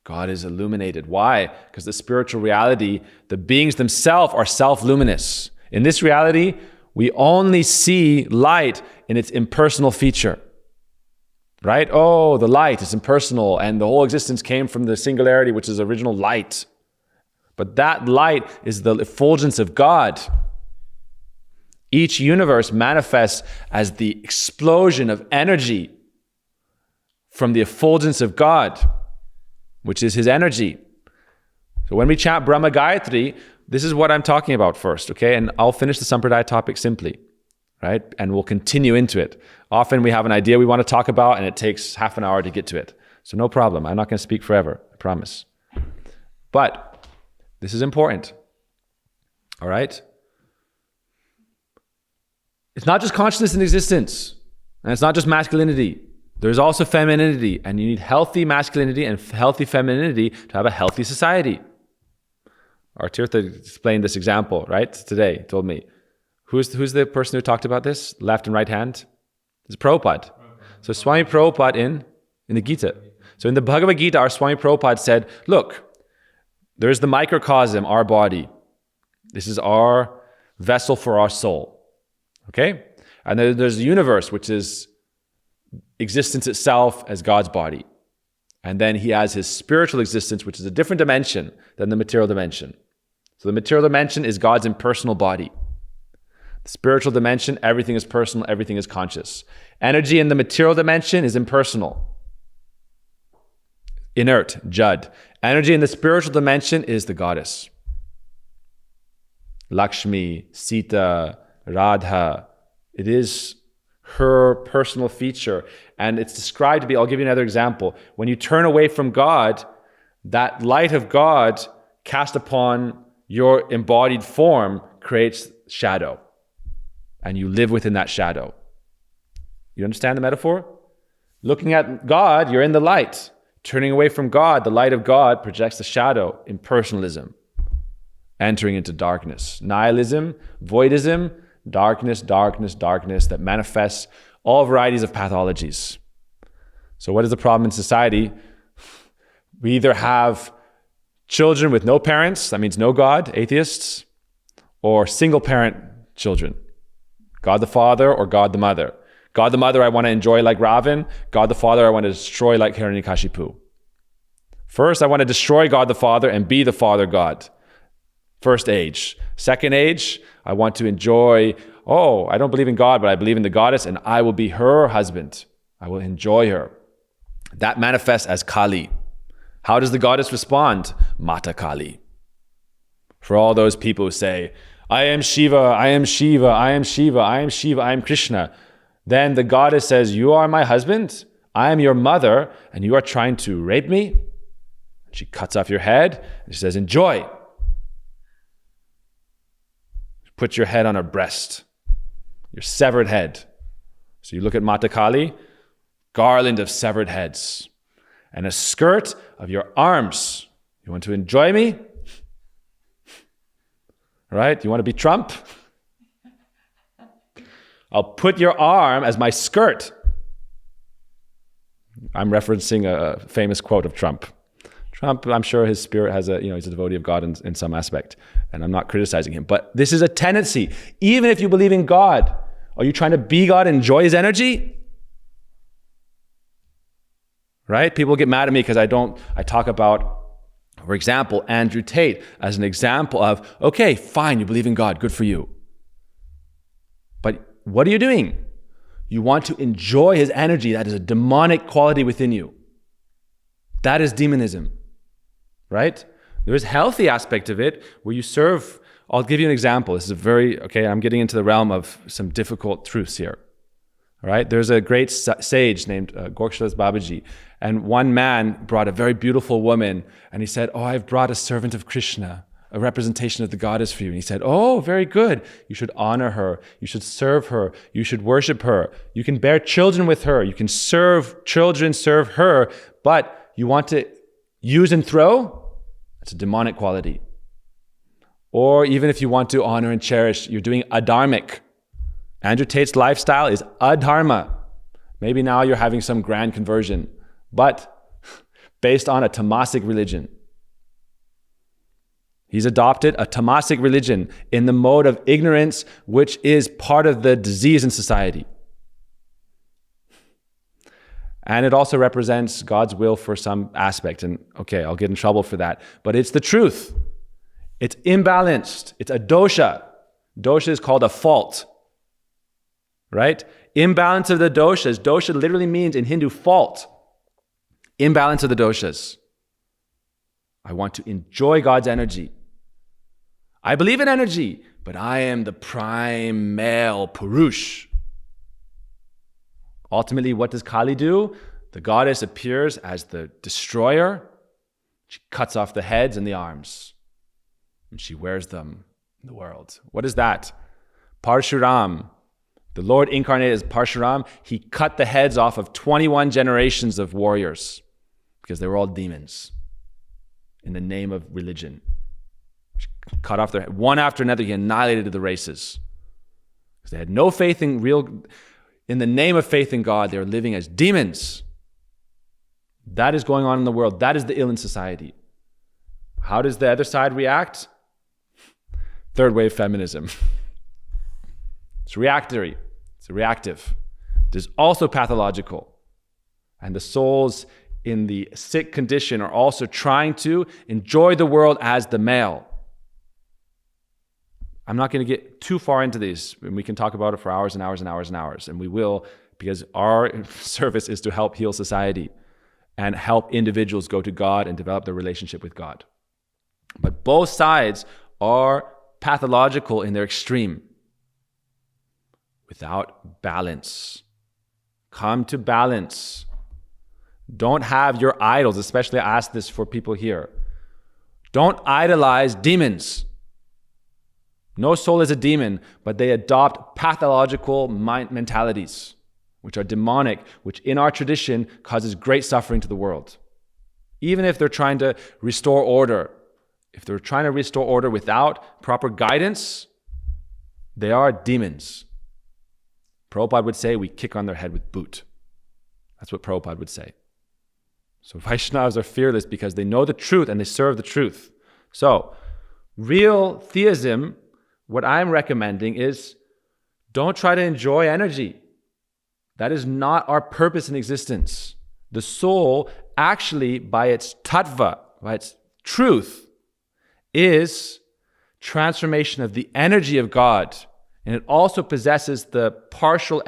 God is illuminated. Why? Because the spiritual reality, the beings themselves are self-luminous. In this reality, we only see light in its impersonal feature. Right? Oh, the light is impersonal, and the whole existence came from the singularity, which is original light. But that light is the effulgence of God. Each universe manifests as the explosion of energy from the effulgence of God, which is his energy. So when we chant Brahma Gayatri, this is what I'm talking about first, okay? And I'll finish the Sampradaya topic simply, right? And we'll continue into it. Often we have an idea we want to talk about and it takes half an hour to get to it. So no problem. I'm not going to speak forever, I promise. But this is important, all right? It's not just consciousness in existence, and it's not just masculinity. There's also femininity, and you need healthy masculinity and healthy femininity to have a healthy society. Our Tirtha explained this example, right? Today, told me. Who's the person who talked about this? Left and right hand? It's Prabhupada. So Swami Prabhupada in the Gita. So in the Bhagavad Gita, our Swami Prabhupada said, look, there's the microcosm, our body. This is our vessel for our soul. Okay? And then there's the universe, which is existence itself as God's body. And then he has his spiritual existence, which is a different dimension than the material dimension. So the material dimension is God's impersonal body. The spiritual dimension, everything is personal, everything is conscious. Energy in the material dimension is impersonal. Inert, Jud. Energy in the spiritual dimension is the goddess. Lakshmi, Sita, Radha. It is her personal feature. And it's described to be, I'll give you another example. When you turn away from God, that light of God cast upon your embodied form creates shadow. And you live within that shadow. You understand the metaphor? Looking at God, you're in the light. Turning away from God, the light of God projects the shadow, impersonalism. Entering into darkness. Nihilism, voidism, darkness, darkness, darkness that manifests all varieties of pathologies. So what is the problem in society? We either have children with no parents, that means no God, atheists, or single parent children. God the Father or God the Mother. God the Mother I want to enjoy like Ravan. God the Father I want to destroy like Hiranyakashipu. First, I want to destroy God the Father and be the Father God. First age. Second age, I want to enjoy, I don't believe in God, but I believe in the goddess and I will be her husband. I will enjoy her. That manifests as Kali. How does the goddess respond? Mata Kali. For all those people who say, I am Shiva, I am Shiva, I am Shiva, I am Shiva, I am Krishna. Then the goddess says, you are my husband, I am your mother, and you are trying to rape me? She cuts off your head, and she says, enjoy. Put your head on her breast, your severed head. So you look at Mata Kali, garland of severed heads, and a skirt of your arms. You want to enjoy me? Right? You want to be Trump? I'll put your arm as my skirt. I'm referencing a famous quote of Trump. Trump, I'm sure his spirit has he's a devotee of God in some aspect, and I'm not criticizing him. But this is a tendency. Even if you believe in God, are you trying to be God and enjoy his energy? Right? People get mad at me because I talk about, for example, Andrew Tate as an example of, okay, fine, you believe in God, good for you. But what are you doing? You want to enjoy his energy. That is a demonic quality within you. That is demonism, right? There is a healthy aspect of it where you serve. I'll give you an example. This is I'm getting into the realm of some difficult truths here. All right? There's a great sage named Gorkshalas Babaji, and one man brought a very beautiful woman, and he said, I've brought a servant of Krishna, a representation of the goddess for you. And he said, very good. You should honor her. You should serve her. You should worship her. You can bear children with her. You can serve children, serve her, but you want to use and throw? That's a demonic quality. Or even if you want to honor and cherish, you're doing adharmic. Andrew Tate's lifestyle is adharma. Maybe now you're having some grand conversion, but based on a tamasic religion. He's adopted a tamasic religion in the mode of ignorance, which is part of the disease in society. And it also represents God's will for some aspect. And okay, I'll get in trouble for that. But it's the truth. It's imbalanced. It's a dosha. Dosha is called a fault. Right? Imbalance of the doshas. Dosha literally means in Hindu fault. Imbalance of the doshas. I want to enjoy God's energy. I believe in energy, but I am the prime male Purush. Ultimately, what does Kali do? The goddess appears as the destroyer. She cuts off the heads and the arms, and she wears them in the world. What is that? Parshuram. The Lord incarnated as Parshuram. He cut the heads off of 21 generations of warriors because they were all demons in the name of religion. She cut off their head. One after another, he annihilated the races because they had no faith in the name of faith in God, they were living as demons. That is going on in the world. That is the ill in society. How does the other side react? Third wave feminism. It's reactory. It's reactive. It is also pathological. And the souls in the sick condition are also trying to enjoy the world as the male. I'm not going to get too far into these, and we can talk about it for hours and hours and hours and hours, and we will, because our service is to help heal society and help individuals go to God and develop their relationship with God. But both sides are pathological in their extreme, without balance. Come to balance. Don't have your idols, especially I ask this for people here. Don't idolize demons. No soul is a demon, but they adopt pathological mentalities, which are demonic, which in our tradition causes great suffering to the world. Even if they're trying to restore order, if they're trying to restore order without proper guidance, they are demons. Prabhupada would say, we kick on their head with boot. That's what Prabhupada would say. So Vaishnavas are fearless because they know the truth and they serve the truth. So, real theism, what I'm recommending is don't try to enjoy energy. That is not our purpose in existence. The soul actually, by its tattva, by its truth, is transformation of the energy of God. And it also possesses the partial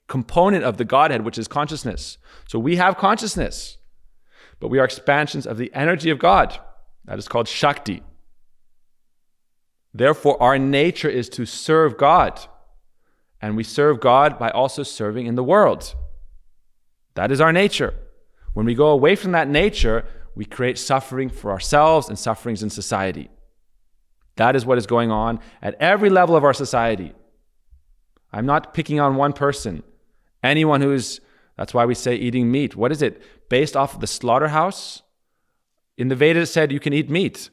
component of the Godhead, which is consciousness. So we have consciousness, but we are expansions of the energy of God. That is called Shakti. Therefore, our nature is to serve God. And we serve God by also serving in the world. That is our nature. When we go away from that nature, we create suffering for ourselves and sufferings in society. That is what is going on at every level of our society. I'm not picking on one person. Anyone that's why we say eating meat. What is it? Based off of the slaughterhouse? In the Vedas it said you can eat meat.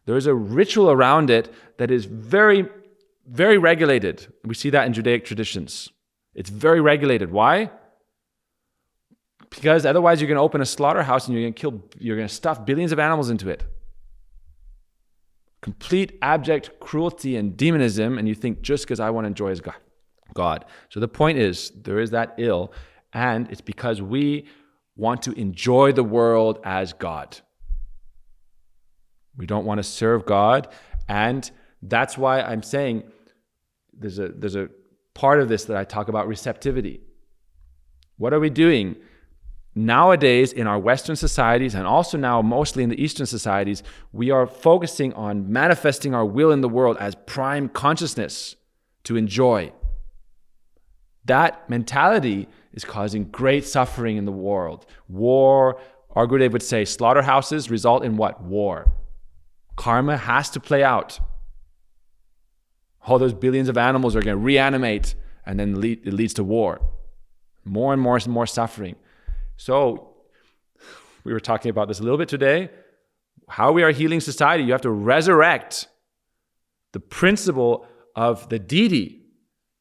There is a ritual around it that is very, very regulated. We see that in Judaic traditions. It's very regulated. Why? Because otherwise you're going to open a slaughterhouse and you're going to stuff billions of animals into it. Complete abject cruelty and demonism, and you think just because I want to enjoy as God. So the point is, there is that ill, and it's because we want to enjoy the world as God. We don't want to serve God, and that's why I'm saying there's a part of this that I talk about receptivity. What are we doing? Nowadays, in our Western societies, and also now mostly in the Eastern societies, we are focusing on manifesting our will in the world as prime consciousness to enjoy. That mentality is causing great suffering in the world. War, our Gurudev would say, slaughterhouses result in what? War. Karma has to play out. All those billions of animals are going to reanimate, and then it leads to war. More and more suffering. So, we were talking about this a little bit today. How we are healing society, you have to resurrect the principle of the deity,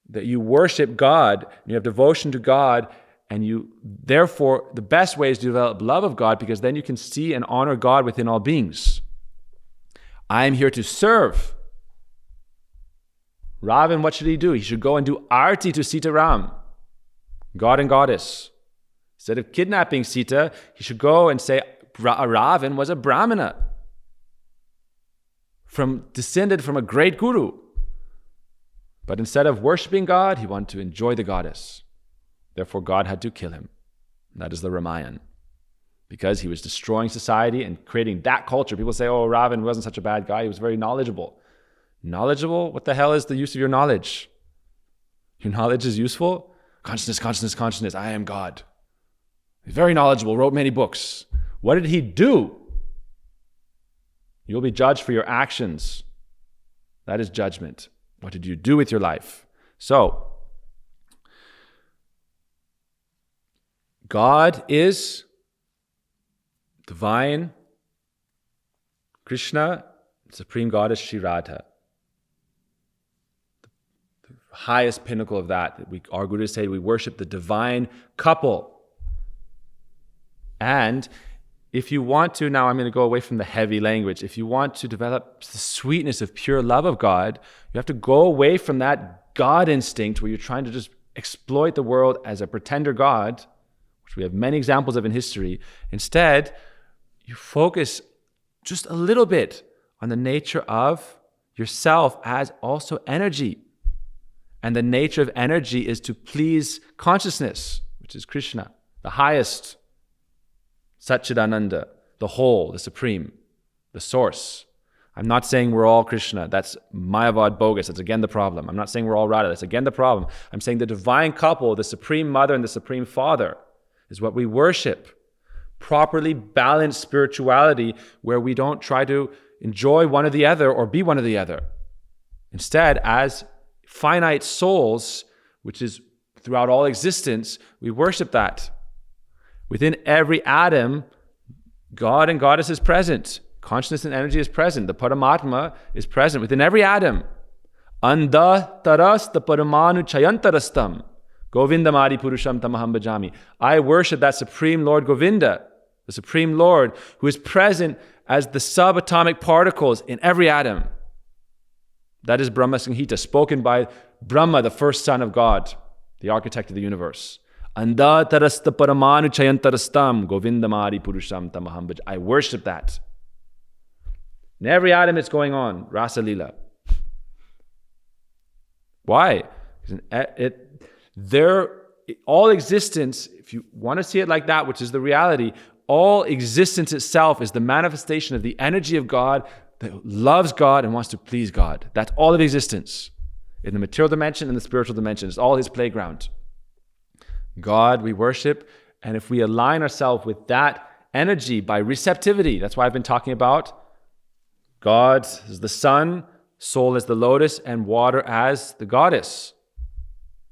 that you worship God, you have devotion to God, and therefore, the best way is to develop love of God, because then you can see and honor God within all beings. I am here to serve. Ravan, what should he do? He should go and do arti to Sita Ram, God and Goddess. Instead of kidnapping Sita, he should go and say Ravan was a Brahmana, descended from a great guru. But instead of worshipping God, he wanted to enjoy the goddess. Therefore, God had to kill him. That is the Ramayan. Because he was destroying society and creating that culture. People say, oh, Ravan wasn't such a bad guy. He was very knowledgeable. Knowledgeable? What the hell is the use of your knowledge? Your knowledge is useful? Consciousness. I am God. He's very knowledgeable, wrote many books. What did he do? You'll be judged for your actions. That is judgment. What did you do with your life? So, God is divine, Krishna, Supreme Goddess Shri Radha. The highest pinnacle of that, our Gurus say we worship the divine couple. And if you want to, now I'm going to go away from the heavy language. If you want to develop the sweetness of pure love of God, you have to go away from that God instinct where you're trying to just exploit the world as a pretender God, which we have many examples of in history. Instead, you focus just a little bit on the nature of yourself as also energy. And the nature of energy is to please consciousness, which is Krishna, the highest, Satchidananda, the whole, the supreme, the source. I'm not saying we're all Krishna. That's Mayavad bogus. That's again the problem. I'm not saying we're all Radha. That's again the problem. I'm saying the divine couple, the Supreme Mother and the Supreme Father, is what we worship. Properly balanced spirituality where we don't try to enjoy one or the other or be one or the other. Instead, as finite souls, which is throughout all existence, we worship that. Within every atom, God and Goddess is present. Consciousness and energy is present. The Paramatma is present within every atom. Anda tarasta paramanu chayantarastam. Govindamadi purusham tamaham bhajami. I worship that Supreme Lord Govinda, the Supreme Lord, who is present as the subatomic particles in every atom. That is Brahma Sanghita, spoken by Brahma, the first son of God, the architect of the universe. Anda tarasta paramanu chayantarastam govindamadi purusham tamaham bhaj. I worship that. In every atom it's going on, Rasa Lila. Why? All existence, if you want to see it like that, which is the reality, all existence itself is the manifestation of the energy of God that loves God and wants to please God. That's all of existence. In the material dimension and the spiritual dimension. It's all his playground. God we worship, and if we align ourselves with that energy by receptivity, that's why I've been talking about God as the sun, soul as the lotus, and water as the goddess,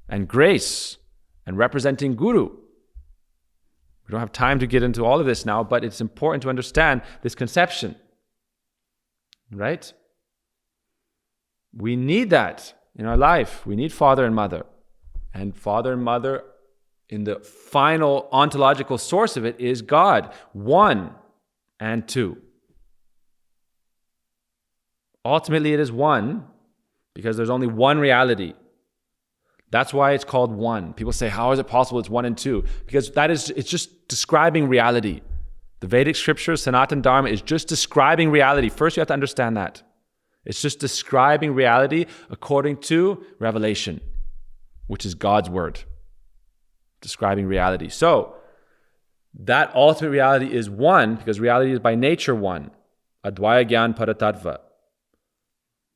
and grace, and representing Guru. We don't have time to get into all of this now, but it's important to understand this conception, right? We need that in our life. We need father and mother, and father and mother in the final ontological source of it, is God, one and two. Ultimately, it is one because there's only one reality. That's why it's called one. People say, how is it possible it's one and two? Because it's just describing reality. The Vedic scriptures, Sanatana Dharma, is just describing reality. First, you have to understand that. It's just describing reality according to revelation, which is God's word. Describing reality. So, that ultimate reality is one, because reality is by nature one. Advaya Gyan Paratattva.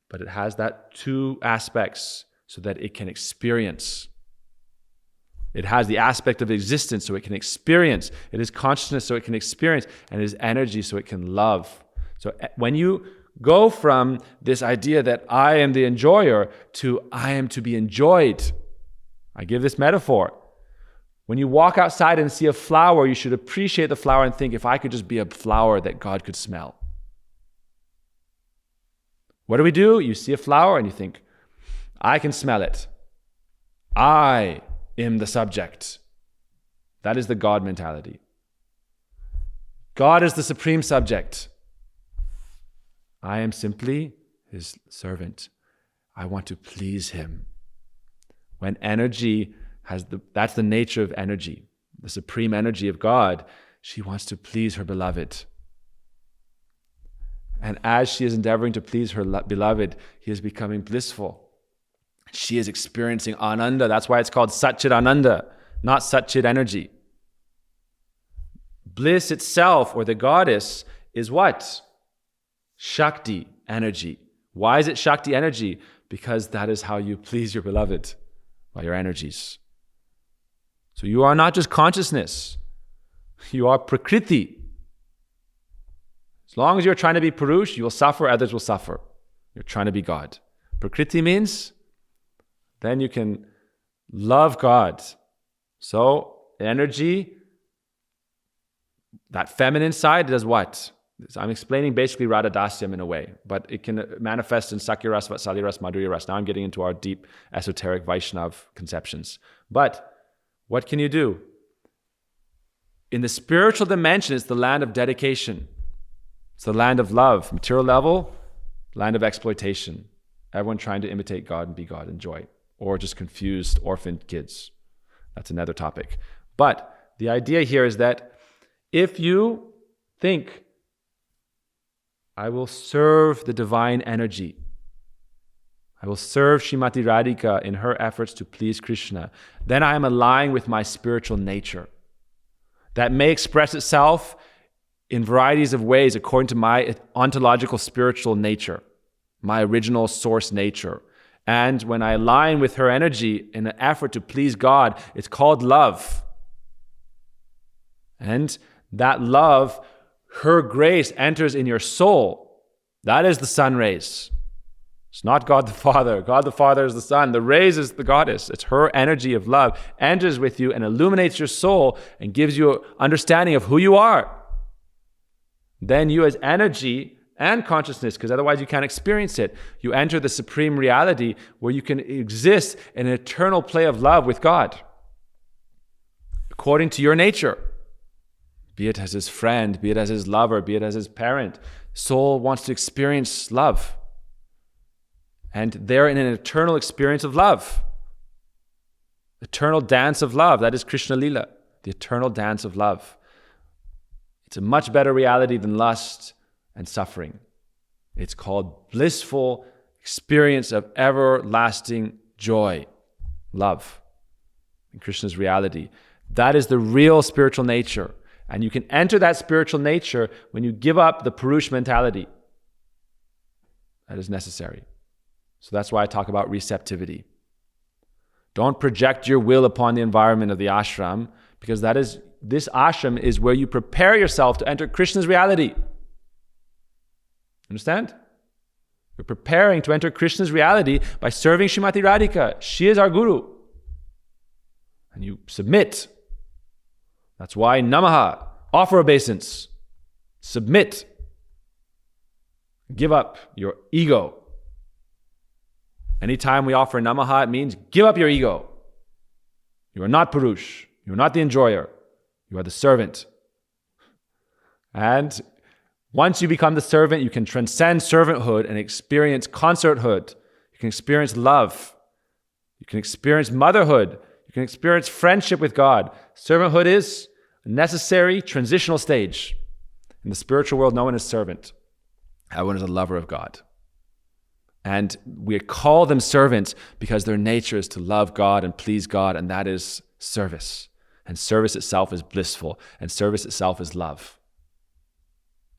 But it has that two aspects so that it can experience. It has the aspect of existence so it can experience. It is consciousness so it can experience. And it is energy so it can love. So when you go from this idea that I am the enjoyer to I am to be enjoyed, I give this metaphor. When you walk outside and see a flower, you should appreciate the flower and think, if I could just be a flower that God could smell. What do? You see a flower and you think, I can smell it. I am the subject. That is the God mentality. God is the supreme subject. I am simply his servant. I want to please him. When energy that's the nature of energy, the supreme energy of God, she wants to please her beloved. And as she is endeavoring to please her beloved, he is becoming blissful. She is experiencing Ananda. That's why it's called Satchit Ananda, not Satchit energy. Bliss itself, or the goddess, is what? Shakti energy. Why is it Shakti energy? Because that is how you please your beloved, by your energies. So you are not just consciousness. You are Prakriti. As long as you're trying to be Purush, you will suffer, others will suffer. You're trying to be God. Prakriti means then you can love God. So energy, that feminine side, does what? I'm explaining basically Radha Dasyam in a way, but it can manifest in Sakya Ras, Vatsalya Ras, Madhurya Ras. Now I'm getting into our deep esoteric Vaishnav conceptions. But what can you do? In the spiritual dimension, it's the land of dedication. It's the land of love. Material level, land of exploitation. Everyone trying to imitate God and be God and joy. Or just confused orphaned kids. That's another topic. But the idea here is that if you think, I will serve the divine energy, I will serve Srimati Radhika in her efforts to please Krishna, then I am aligning with my spiritual nature. That may express itself in varieties of ways according to my ontological spiritual nature, my original source nature. And when I align with her energy in an effort to please God, it's called love. And that love, her grace enters in your soul. That is the sun rays. It's not God the Father. God the Father is the sun. The rays is the goddess. It's her energy of love enters with you and illuminates your soul and gives you an understanding of who you are. Then you as energy and consciousness, because otherwise you can't experience it, you enter the supreme reality where you can exist in an eternal play of love with God according to your nature. Be it as his friend, be it as his lover, be it as his parent. Soul wants to experience love. And they're in an eternal experience of love. Eternal dance of love. That is Krishna Lila, the eternal dance of love. It's a much better reality than lust and suffering. It's called blissful experience of everlasting joy, love, in Krishna's reality. That is the real spiritual nature. And you can enter that spiritual nature when you give up the Purush mentality. That is necessary. So that's why I talk about receptivity. Don't project your will upon the environment of the ashram, because this ashram is where you prepare yourself to enter Krishna's reality. Understand? You're preparing to enter Krishna's reality by serving Srimati Radhika. She is our guru. And you submit. That's why Namaha, offer obeisance. Submit. Give up your ego. Anytime we offer Namaha, it means give up your ego. You are not Purush. You're not the enjoyer. You are the servant. And once you become the servant, you can transcend servanthood and experience concerthood. You can experience love. You can experience motherhood. You can experience friendship with God. Servanthood is a necessary transitional stage. In the spiritual world, no one is servant. Everyone is a lover of God. And we call them servants because their nature is to love God and please God, and that is service. And service itself is blissful, and service itself is love.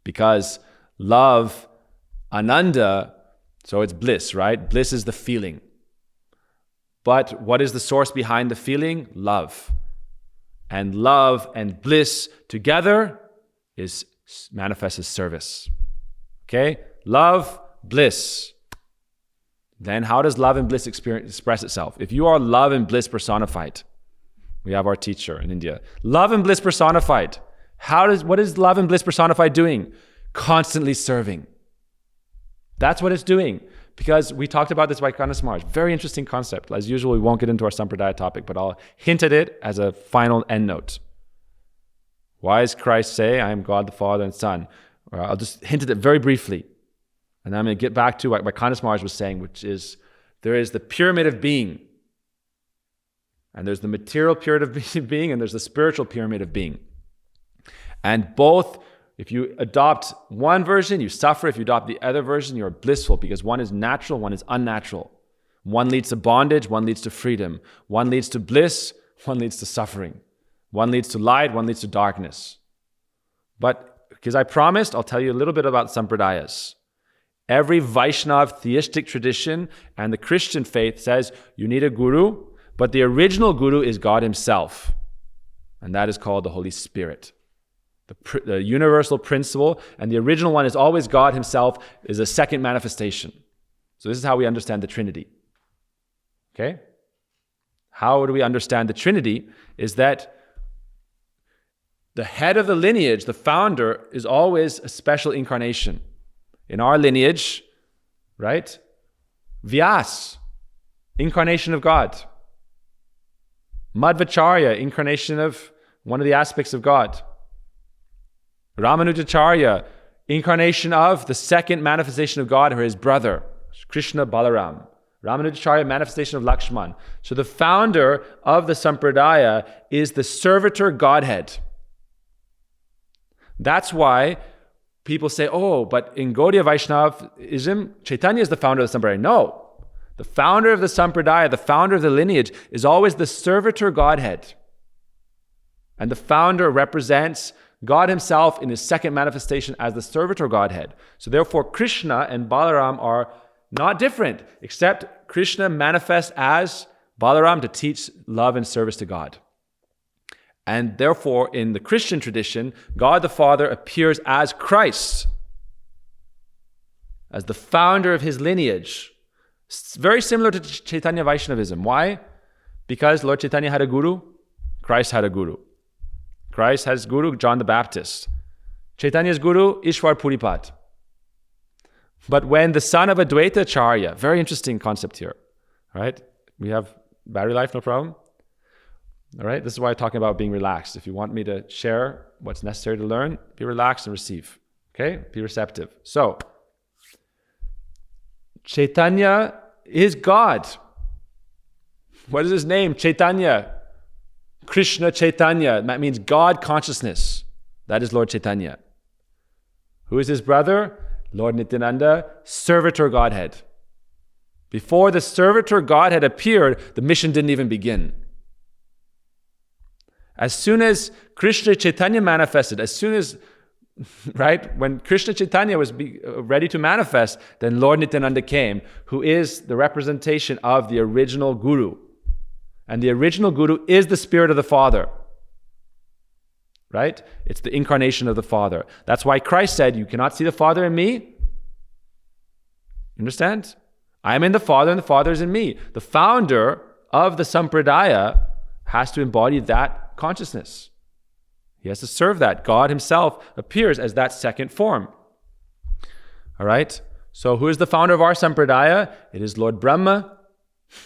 Because love, ananda, so it's bliss, right? Bliss is the feeling. But what is the source behind the feeling? Love. And love and bliss together is manifest as service. Okay? Love, bliss. Then how does love and bliss express itself? If you are love and bliss personified, we have our teacher in India. Love and bliss personified. What is love and bliss personified doing? Constantly serving. That's what it's doing. Because we talked about this Vaisnavism. Very interesting concept. As usual, we won't get into our Sampradaya topic, but I'll hint at it as a final endnote. Why does Christ say, I am God the Father and Son? Or I'll just hint at it very briefly. And then I'm going to get back to what Vaisnavism was saying, which is there is the pyramid of being. And there's the material pyramid of being, and there's the spiritual pyramid of being. And both, if you adopt one version, you suffer. If you adopt the other version, you're blissful, because one is natural, one is unnatural. One leads to bondage, one leads to freedom. One leads to bliss, one leads to suffering. One leads to light, one leads to darkness. But because I promised, I'll tell you a little bit about Sampradayas. Every Vaishnava theistic tradition and the Christian faith says you need a guru, but the original guru is God himself. And that is called the Holy Spirit. The universal principle, and the original one is always God himself, is a second manifestation. So this is how we understand the Trinity. Okay? How do we understand the Trinity? Is that the head of the lineage, the founder, is always a special incarnation. In our lineage, right? Vyas, incarnation of God. Madhvacharya, incarnation of one of the aspects of God. Ramanujacharya, incarnation of the second manifestation of God, or his brother, Krishna Balaram. Ramanujacharya, manifestation of Lakshman. So the founder of the Sampradaya is the servitor Godhead. That's why people say, oh, but in Gaudiya Vaishnavism, Chaitanya is the founder of the Sampradaya. No. The founder of the Sampradaya, the founder of the lineage, is always the servitor Godhead. And the founder represents God himself in his second manifestation as the servitor Godhead. So therefore, Krishna and Balaram are not different, except Krishna manifests as Balaram to teach love and service to God. And therefore, in the Christian tradition, God the Father appears as Christ, as the founder of his lineage. It's very similar to Chaitanya Vaishnavism. Why? Because Lord Chaitanya had a guru, Christ had a guru. Christ has guru, John the Baptist. Chaitanya's guru, Ishwar Puripat. But when the son of Advaita Acharya, very interesting concept here, right? We have battery life, no problem. All right, this is why I'm talking about being relaxed. If you want me to share what's necessary to learn, be relaxed and receive. Okay, be receptive. So, Chaitanya is God. What is his name? Chaitanya. Krishna Chaitanya. That means God consciousness. That is Lord Chaitanya. Who is his brother? Lord Nityananda, servitor Godhead. Before the servitor Godhead appeared, the mission didn't even begin. As soon as Krishna Chaitanya manifested, when Krishna Chaitanya was ready to manifest, then Lord Nityananda came, who is the representation of the original Guru. And the original Guru is the Spirit of the Father. Right? It's the incarnation of the Father. That's why Christ said, you cannot see the Father in me. You understand? I am in the Father and the Father is in me. The founder of the Sampradaya has to embody that consciousness. He has to serve that. God himself appears as that second form. All right? So who is the founder of our Sampradaya? It is Lord Brahma.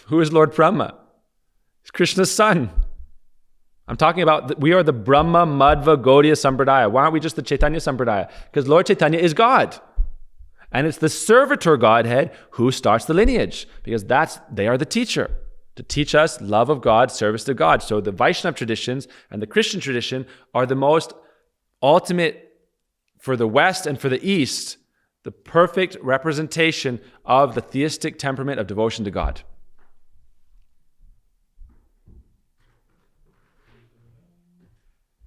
Who is Lord Brahma? It's Krishna's son. I'm talking about, we are the Brahma, Madhva, Gaudiya Sampradaya. Why aren't we just the Chaitanya Sampradaya? Because Lord Chaitanya is God. And it's the servitor Godhead who starts the lineage, because they are the teacher, to teach us love of God, service to God. So the Vaishnava traditions and the Christian tradition are the most ultimate, for the West and for the East, the perfect representation of the theistic temperament of devotion to God.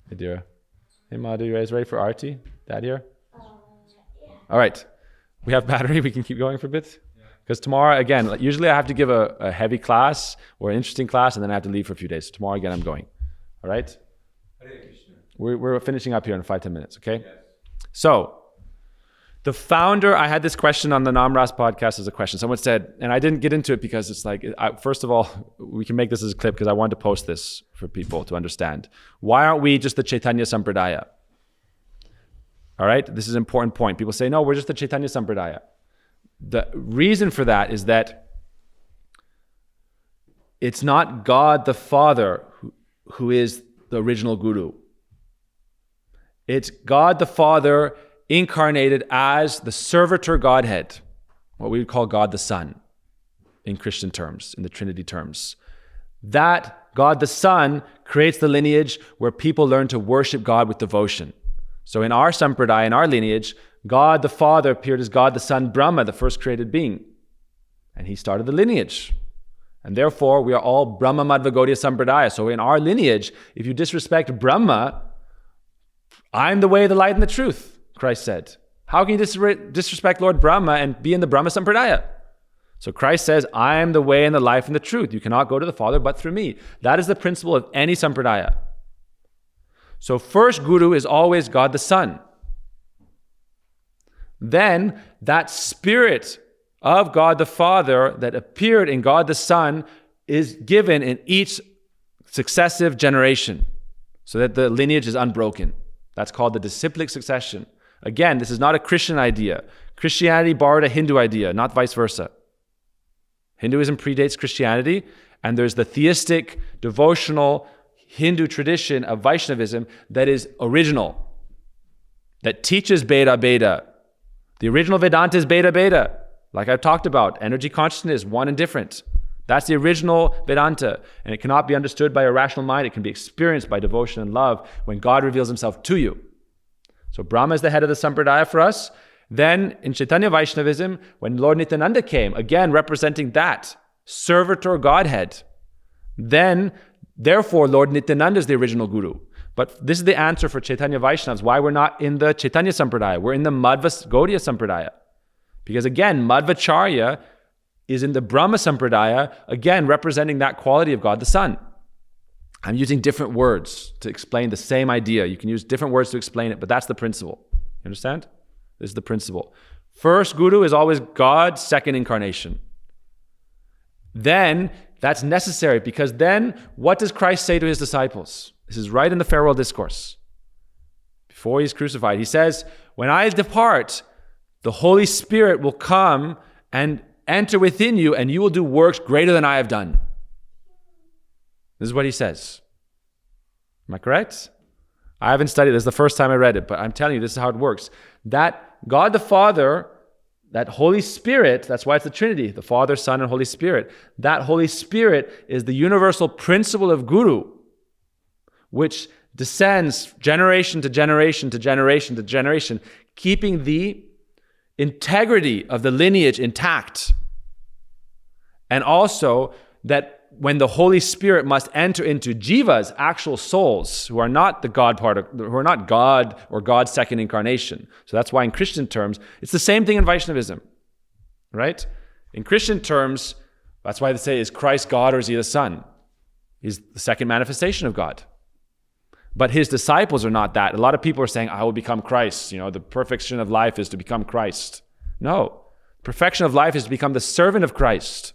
Hey, dear. Hey, Madhu, you guys ready for Arti? Dad here? Yeah. All right. We have battery. We can keep going for a bit. Because tomorrow, again, usually I have to give a heavy class or an interesting class, and then I have to leave for a few days. So tomorrow, again, I'm going. All right? We're finishing up here in 5-10 minutes, okay? Yes. So, the founder, I had this question on the Namras podcast as a question. Someone said, and I didn't get into it because it's like, first of all, we can make this as a clip because I wanted to post this for people to understand. Why aren't we just the Chaitanya Sampradaya? All right, this is an important point. People say, no, we're just the Chaitanya Sampradaya. The reason for that is that it's not God the Father who is the original Guru. It's God the Father incarnated as the servitor Godhead, what we would call God the Son in Christian terms, in the Trinity terms. That God the Son creates the lineage where people learn to worship God with devotion. So in our sampradaya, in our lineage, God the Father appeared as God the Son, Brahma, the first created being. And he started the lineage. And therefore, we are all Brahma Madhva Gaudiya Sampradaya. So in our lineage, if you disrespect Brahma, I'm the way, the light, and the truth, Christ said. How can you disrespect Lord Brahma and be in the Brahma Sampradaya? So Christ says, I am the way and the life and the truth. You cannot go to the Father but through me. That is the principle of any Sampradaya. So first Guru is always God the Son. Then that spirit of God the Father that appeared in God the Son is given in each successive generation so that the lineage is unbroken. That's called the disciplic succession. Again, this is not a Christian idea. Christianity borrowed a Hindu idea, not vice versa. Hinduism predates Christianity, and there's the theistic, devotional Hindu tradition of Vaishnavism that is original, that teaches Beda Beda. The original Vedanta is Beda Beda. Like I've talked about, energy consciousness, one and different. That's the original Vedanta, and it cannot be understood by a rational mind. It can be experienced by devotion and love when God reveals himself to you. So Brahma is the head of the Sampradaya for us. Then in Chaitanya Vaishnavism, when Lord Nityananda came, again representing that servitor Godhead, then therefore Lord Nityananda is the original Guru. But this is the answer for Chaitanya Vaishnavas, why we're not in the Chaitanya Sampradaya. We're in the Madhva Gaudiya Sampradaya. Because again, Madhvacharya is in the Brahma Sampradaya, again representing that quality of God the Son. I'm using different words to explain the same idea. You can use different words to explain it, but that's the principle. You understand? This is the principle. First Guru is always God, second incarnation. Then that's necessary, because then what does Christ say to his disciples? This is right in the farewell discourse. Before he's crucified, he says, when I depart, the Holy Spirit will come and enter within you, and you will do works greater than I have done. This is what he says. Am I correct? I haven't studied this. This is the first time I read it, but I'm telling you, this is how it works. That God the Father, that Holy Spirit, that's why it's the Trinity, the Father, Son, and Holy Spirit. That Holy Spirit is the universal principle of Guru, which descends generation to generation to generation to generation, keeping the integrity of the lineage intact. And also that when the Holy Spirit must enter into jivas, actual souls, who are not the God part, who are not God or God's second incarnation. So that's why in Christian terms, it's the same thing in Vaishnavism, right? In Christian terms, that's why they say, is Christ God or is he the Son? He's the second manifestation of God. But his disciples are not that. A lot of people are saying, I will become Christ. You know, the perfection of life is to become Christ. No. Perfection of life is to become the servant of Christ.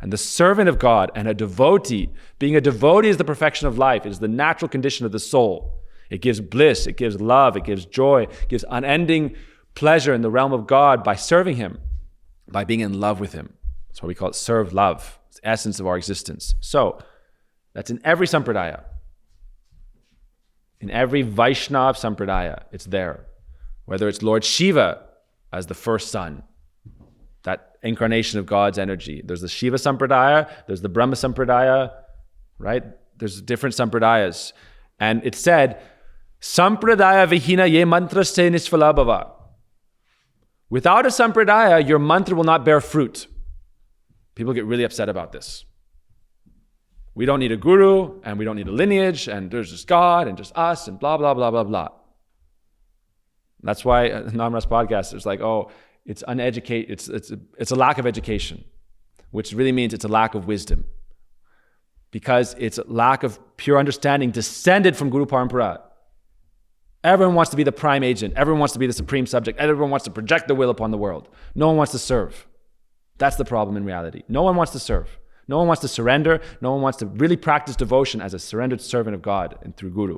And the servant of God and a devotee. Being a devotee is the perfection of life. It is the natural condition of the soul. It gives bliss, it gives love, it gives joy, it gives unending pleasure in the realm of God by serving him, by being in love with him. That's why we call it serve love. It's the essence of our existence. So, that's in every sampradaya. In every Vaishnava Sampradaya, it's there. Whether it's Lord Shiva as the first son, that incarnation of God's energy. There's the Shiva Sampradaya, there's the Brahma Sampradaya, right? There's different Sampradayas. And it said, Sampradaya vihina ye mantra se nisfalabhava. Without a Sampradaya, your mantra will not bear fruit. People get really upset about this. We don't need a guru, and we don't need a lineage, and there's just God, and just us, and blah, blah, blah, blah, blah. That's why Namras podcast is like, oh, it's uneducated, it's a lack of education, which really means it's a lack of wisdom. Because it's a lack of pure understanding descended from Guru Parampara. Everyone wants to be the prime agent. Everyone wants to be the supreme subject. Everyone wants to project the will upon the world. No one wants to serve. That's the problem in reality. No one wants to serve. No one wants to surrender. No one wants to really practice devotion as a surrendered servant of God and through Guru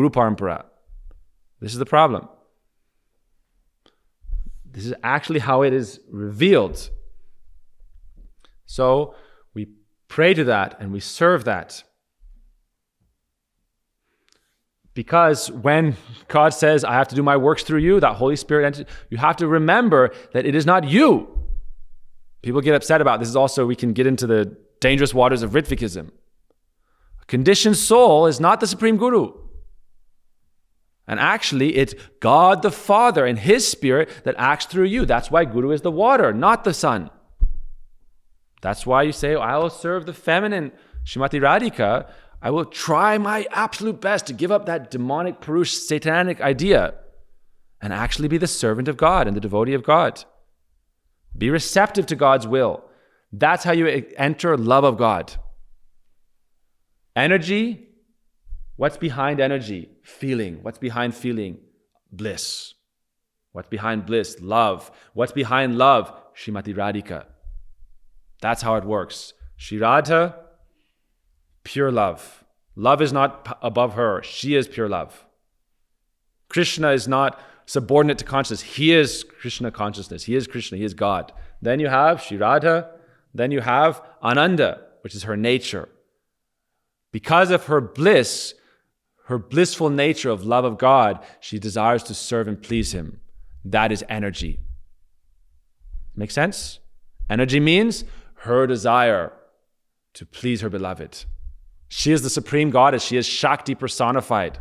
Parampara. This is the problem. This is actually how it is revealed. So we pray to that and we serve that. Because when God says, I have to do my works through you, that Holy Spirit entity, you have to remember that it is not you. People get upset about this. Is also, we can get into the dangerous waters of Ritvikism. A conditioned soul is not the Supreme Guru. And actually, it's God the Father and His Spirit that acts through you. That's why Guru is the water, not the sun. That's why you say, I will serve the feminine Srimati Radhika. I will try my absolute best to give up that demonic, Purush, satanic idea and actually be the servant of God and the devotee of God. Be receptive to God's will. That's how you enter love of God. Energy, what's behind energy? Feeling. What's behind feeling? Bliss. What's behind bliss? Love. What's behind love? Srimati Radhika. That's how it works. Shri Radha, pure love. Love is not above her. She is pure love. Krishna is not subordinate to consciousness. He is Krishna consciousness. He is Krishna. He is God. Then you have Shri Radha. Then you have Ananda, which is her nature. Because of her bliss, her blissful nature of love of God, she desires to serve and please Him. That is energy. Make sense? Energy means her desire to please her beloved. She is the supreme goddess. She is Shakti personified.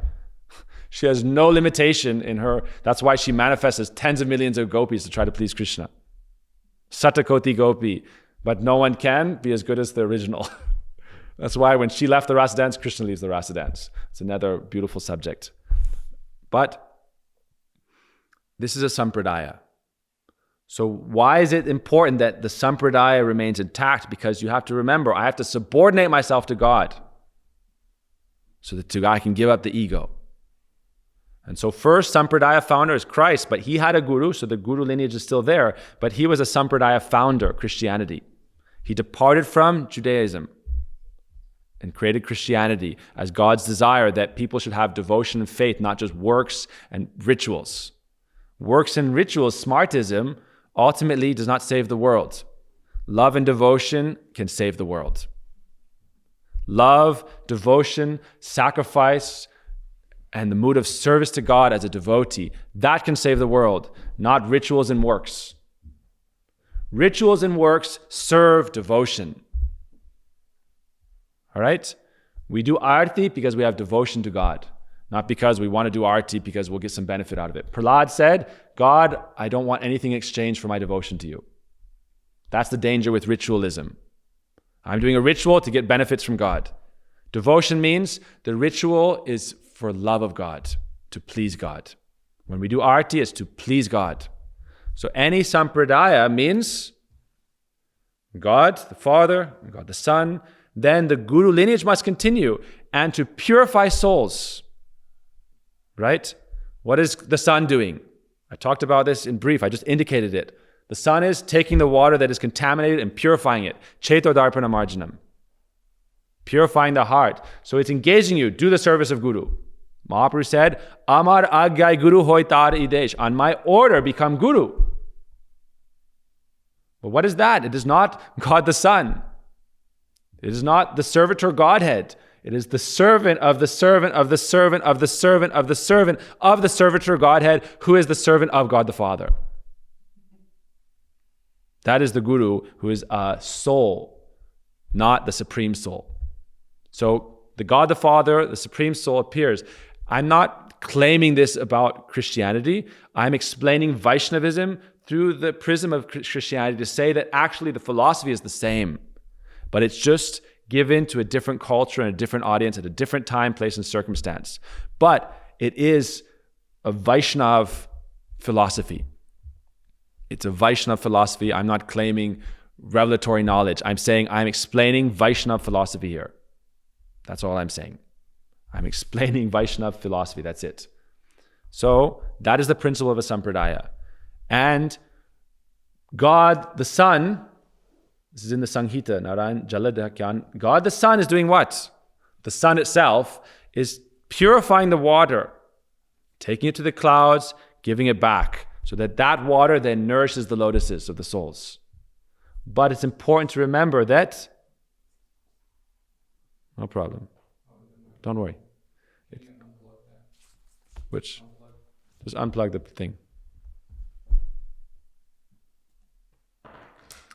She has no limitation in her. That's why she manifests as tens of millions of gopis to try to please Krishna. Satakoti gopi. But no one can be as good as the original. That's why when she left the rasa dance, Krishna leaves the rasa dance. It's another beautiful subject. But this is a sampradaya. So why is it important that the sampradaya remains intact? Because you have to remember, I have to subordinate myself to God so that I can give up the ego. And so first sampradaya founder is Christ, but he had a guru, so the guru lineage is still there, but he was a sampradaya founder, Christianity. He departed from Judaism and created Christianity as God's desire that people should have devotion and faith, not just works and rituals. Works and rituals, smartism, ultimately does not save the world. Love and devotion can save the world. Love, devotion, sacrifice, and the mood of service to God as a devotee, that can save the world, not rituals and works. Rituals and works serve devotion. All right? We do arti because we have devotion to God, not because we want to do arti because we'll get some benefit out of it. Prahlad said, God, I don't want anything in exchange for my devotion to you. That's the danger with ritualism. I'm doing a ritual to get benefits from God. Devotion means the ritual is for love of God, to please God. When we do arti, it's to please God. So any sampradaya means God the Father, God the Son. Then the guru lineage must continue and to purify souls. Right? What is the sun doing? I talked about this in brief. I just indicated it. The sun is taking the water that is contaminated and purifying it. Cheto darpana marjanam. Purifying the heart. So it's engaging you. Do the service of guru. Mahaprabhu said, Amar agyai guru hoy tar idesh. On my order, become guru. But what is that? It is not God the Son. It is not the servitor Godhead. It is the servant of the servant of the servant of the servant of the servant of the servitor Godhead, who is the servant of God the Father. That is the Guru, who is a soul, not the supreme soul. So the God the Father, the supreme soul appears. I'm not claiming this about Christianity. I'm explaining Vaishnavism through the prism of Christianity to say that actually the philosophy is the same, but it's just given to a different culture and a different audience at a different time, place, and circumstance. But it is a Vaishnav philosophy. It's a Vaishnav philosophy. I'm not claiming revelatory knowledge. I'm saying I'm explaining Vaishnav philosophy here. That's all I'm saying. I'm explaining Vaishnav philosophy. That's it. So that is the principle of a sampradaya. And God the Son, this is in the Sanghita, Narayan Jaladakyan, God the Son is doing what? The sun itself is purifying the water, taking it to the clouds, giving it back, so that that water then nourishes the lotuses of the souls. But it's important to remember that, no problem, don't worry. Which? Just unplug the thing.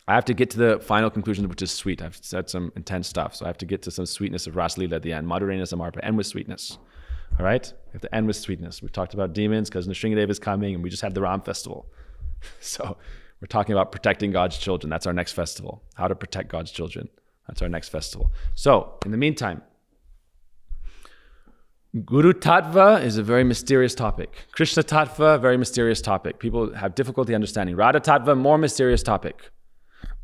I have to get to the final conclusion, which is sweet. I've said some intense stuff, so I have to get to some sweetness of Rasa Leela at the end. Madhurena Samarpa, end with sweetness. All right? We have to end with sweetness. We've talked about demons because Nrsingadev is coming, and we just had the Ram festival. So we're talking about protecting God's children. That's our next festival. How to protect God's children. That's our next festival. So, in the meantime, Guru Tattva is a very mysterious topic. Krishna Tattva, very mysterious topic. People have difficulty understanding. Radha Tattva, more mysterious topic.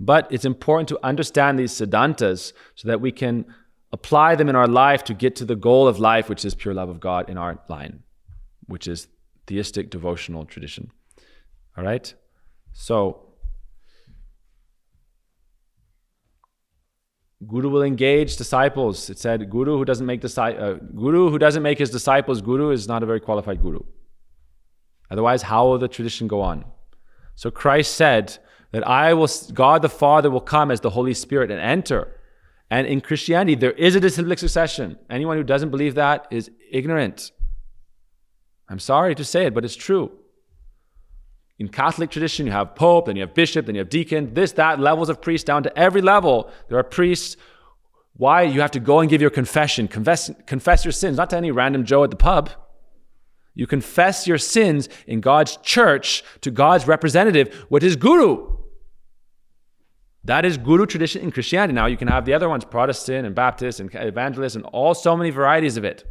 But it's important to understand these siddhantas so that we can apply them in our life to get to the goal of life, which is pure love of God in our line, which is theistic devotional tradition. All right? So, Guru will engage disciples. It said, Guru who doesn't make his disciples Guru is not a very qualified Guru. Otherwise, how will the tradition go on? So Christ said that God the Father will come as the Holy Spirit and enter. And in Christianity, there is a disciplic succession. Anyone who doesn't believe that is ignorant. I'm sorry to say it, but it's true. In Catholic tradition, you have Pope, then you have Bishop, then you have Deacon, this, that, levels of priests down to every level. There are priests. Why? You have to go and give your confession. Confess your sins, not to any random Joe at the pub. You confess your sins in God's church to God's representative, which is Guru. That is Guru tradition in Christianity. Now you can have the other ones, Protestant and Baptist and Evangelist and so many varieties of it.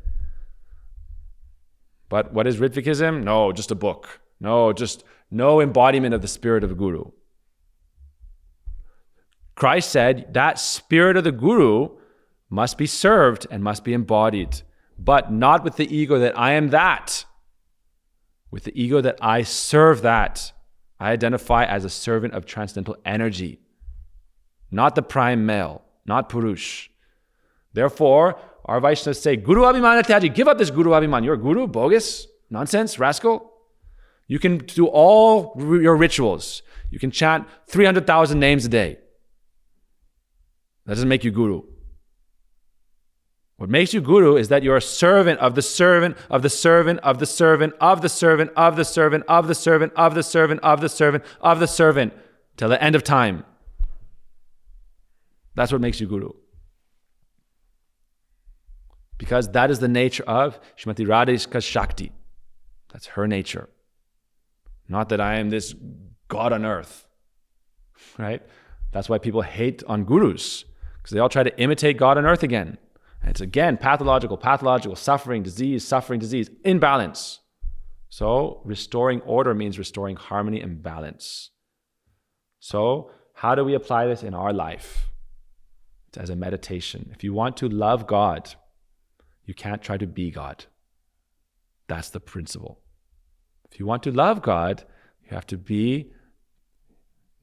But what is Ritvikism? No, just a book. No embodiment of the spirit of a Guru. Christ said that spirit of the Guru must be served and must be embodied, but not with the ego that I am that. With the ego that I serve that. I identify as a servant of transcendental energy, not the prime male, not Purush. Therefore, our Vaishnavas say, Guru Abhimana Tyaji, give up this Guru Abhiman. You're a Guru, bogus, nonsense, rascal. You can do all your rituals. You can chant 300,000 names a day. That doesn't make you Guru. What makes you Guru is that you're a servant of the servant of the servant of the servant of the servant of the servant of the servant of the servant of the servant of the servant till the end of time. That's what makes you Guru. Because that is the nature of Srimati Radhika Shakti. That's her nature. Not that I am this God on earth, right? That's why people hate on gurus, because they all try to imitate God on earth again. And it's again pathological, suffering, disease, imbalance. So restoring order means restoring harmony and balance. So how do we apply this in our life? It's as a meditation. If you want to love God, you can't try to be God. That's the principle. If you want to love God, you have to be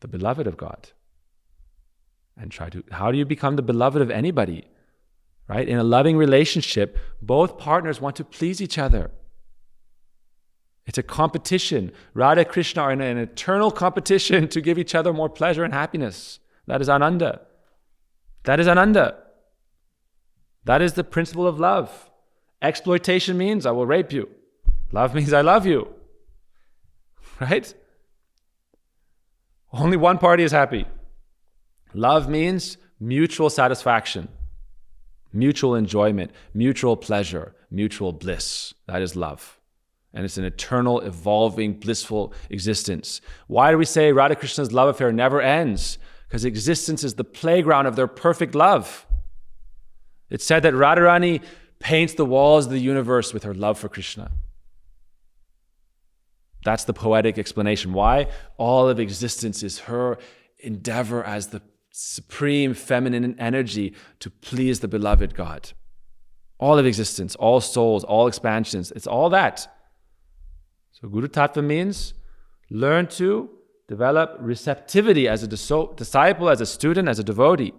the beloved of God. And how do you become the beloved of anybody? Right? In a loving relationship, both partners want to please each other. It's a competition. Radha and Krishna are in an eternal competition to give each other more pleasure and happiness. That is Ananda. That is Ananda. That is the principle of love. Exploitation means I will rape you. Love means I love you. Right? Only one party is happy. Love means mutual satisfaction, mutual enjoyment, mutual pleasure, mutual bliss. That is love. And it's an eternal, evolving, blissful existence. Why do we say Radha Krishna's love affair never ends? Because existence is the playground of their perfect love. It's said that Radharani paints the walls of the universe with her love for Krishna. That's the poetic explanation. Why? All of existence is her endeavor as the supreme feminine energy to please the beloved God. All of existence, all souls, all expansions, it's all that. So Guru Tattva means learn to develop receptivity as a disciple, as a student, as a devotee.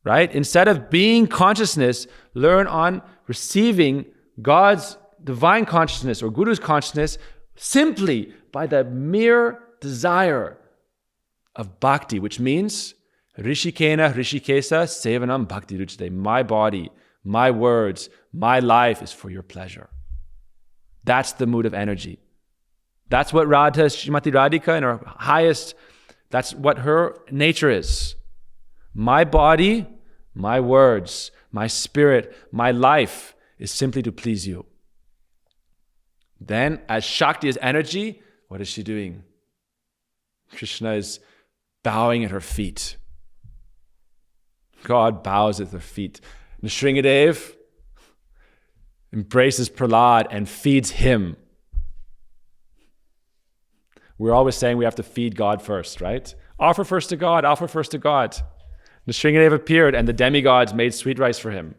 Right? Instead of being consciousness, learn on receiving God's divine consciousness or Guru's consciousness simply by the mere desire of bhakti, which means Rishikena Rishikesa Sevanam Bhakti Ruchite. My body, my words, my life is for your pleasure. That's the mood of energy. That's what Radha, Srimati Radhika in her highest, that's what her nature is. My body, my words, my spirit, my life is simply to please you. Then, as Shakti is energy, what is she doing? Krishna is bowing at her feet. God bows at her feet. Nrsingadev embraces Prahlad and feeds him. We're always saying we have to feed God first, right? Offer first to God, offer first to God. Nrsingadev appeared and the demigods made sweet rice for him.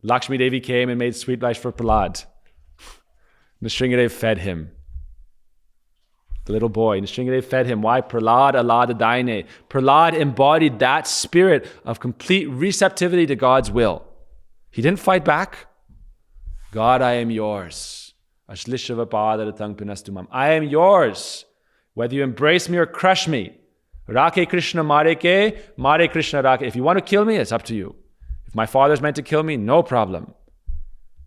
Lakshmi Devi came and made sweet rice for Prahlad. Nrsingadev fed him. The little boy, Nrsingadev fed him. Why? Prahlad alada daine. Prahlad embodied that spirit of complete receptivity to God's will. He didn't fight back. God, I am yours. Ashlishava padaratang pinastumam. I am yours. Whether you embrace me or crush me. Rake Krishna Mare Krishna Rake. If you want to kill me, it's up to you. If my father's meant to kill me, no problem.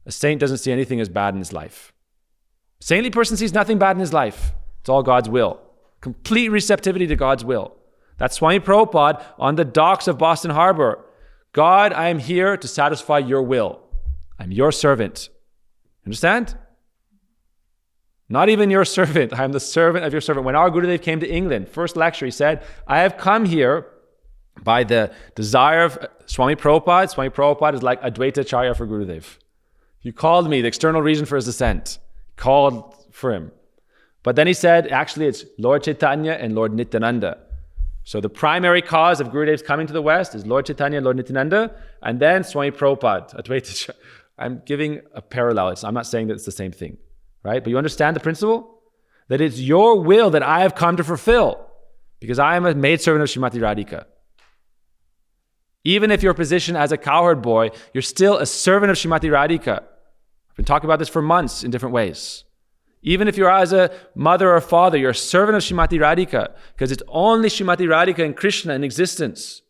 A saint doesn't see anything as bad in his life. A saintly person sees nothing bad in his life. It's all God's will. Complete receptivity to God's will. That's Swami Prabhupada on the docks of Boston Harbor. God, I am here to satisfy your will. I'm your servant. Understand? Not even your servant. I am the servant of your servant. When our Gurudev came to England, first lecture, he said, I have come here by the desire of Swami Prabhupada. Swami Prabhupada is like Advaita Acharya for Gurudev. You called me, the external reason for his descent. Called for him. But then he said, actually, it's Lord Chaitanya and Lord Nityananda. So the primary cause of Gurudev's coming to the West is Lord Chaitanya and Lord Nityananda, and then Swami Prabhupada, Advaita Acharya. I'm giving a parallel. I'm not saying that it's the same thing, right? But you understand the principle? That it's your will that I have come to fulfill, because I am a maidservant of Srimati Radhika. Even if your position as a cowherd boy, you're still a servant of Srimati Radhika. I've been talking about this for months in different ways. Even if you're as a mother or father, you're a servant of Srimati Radhika, because it's only Srimati Radhika and Krishna in existence.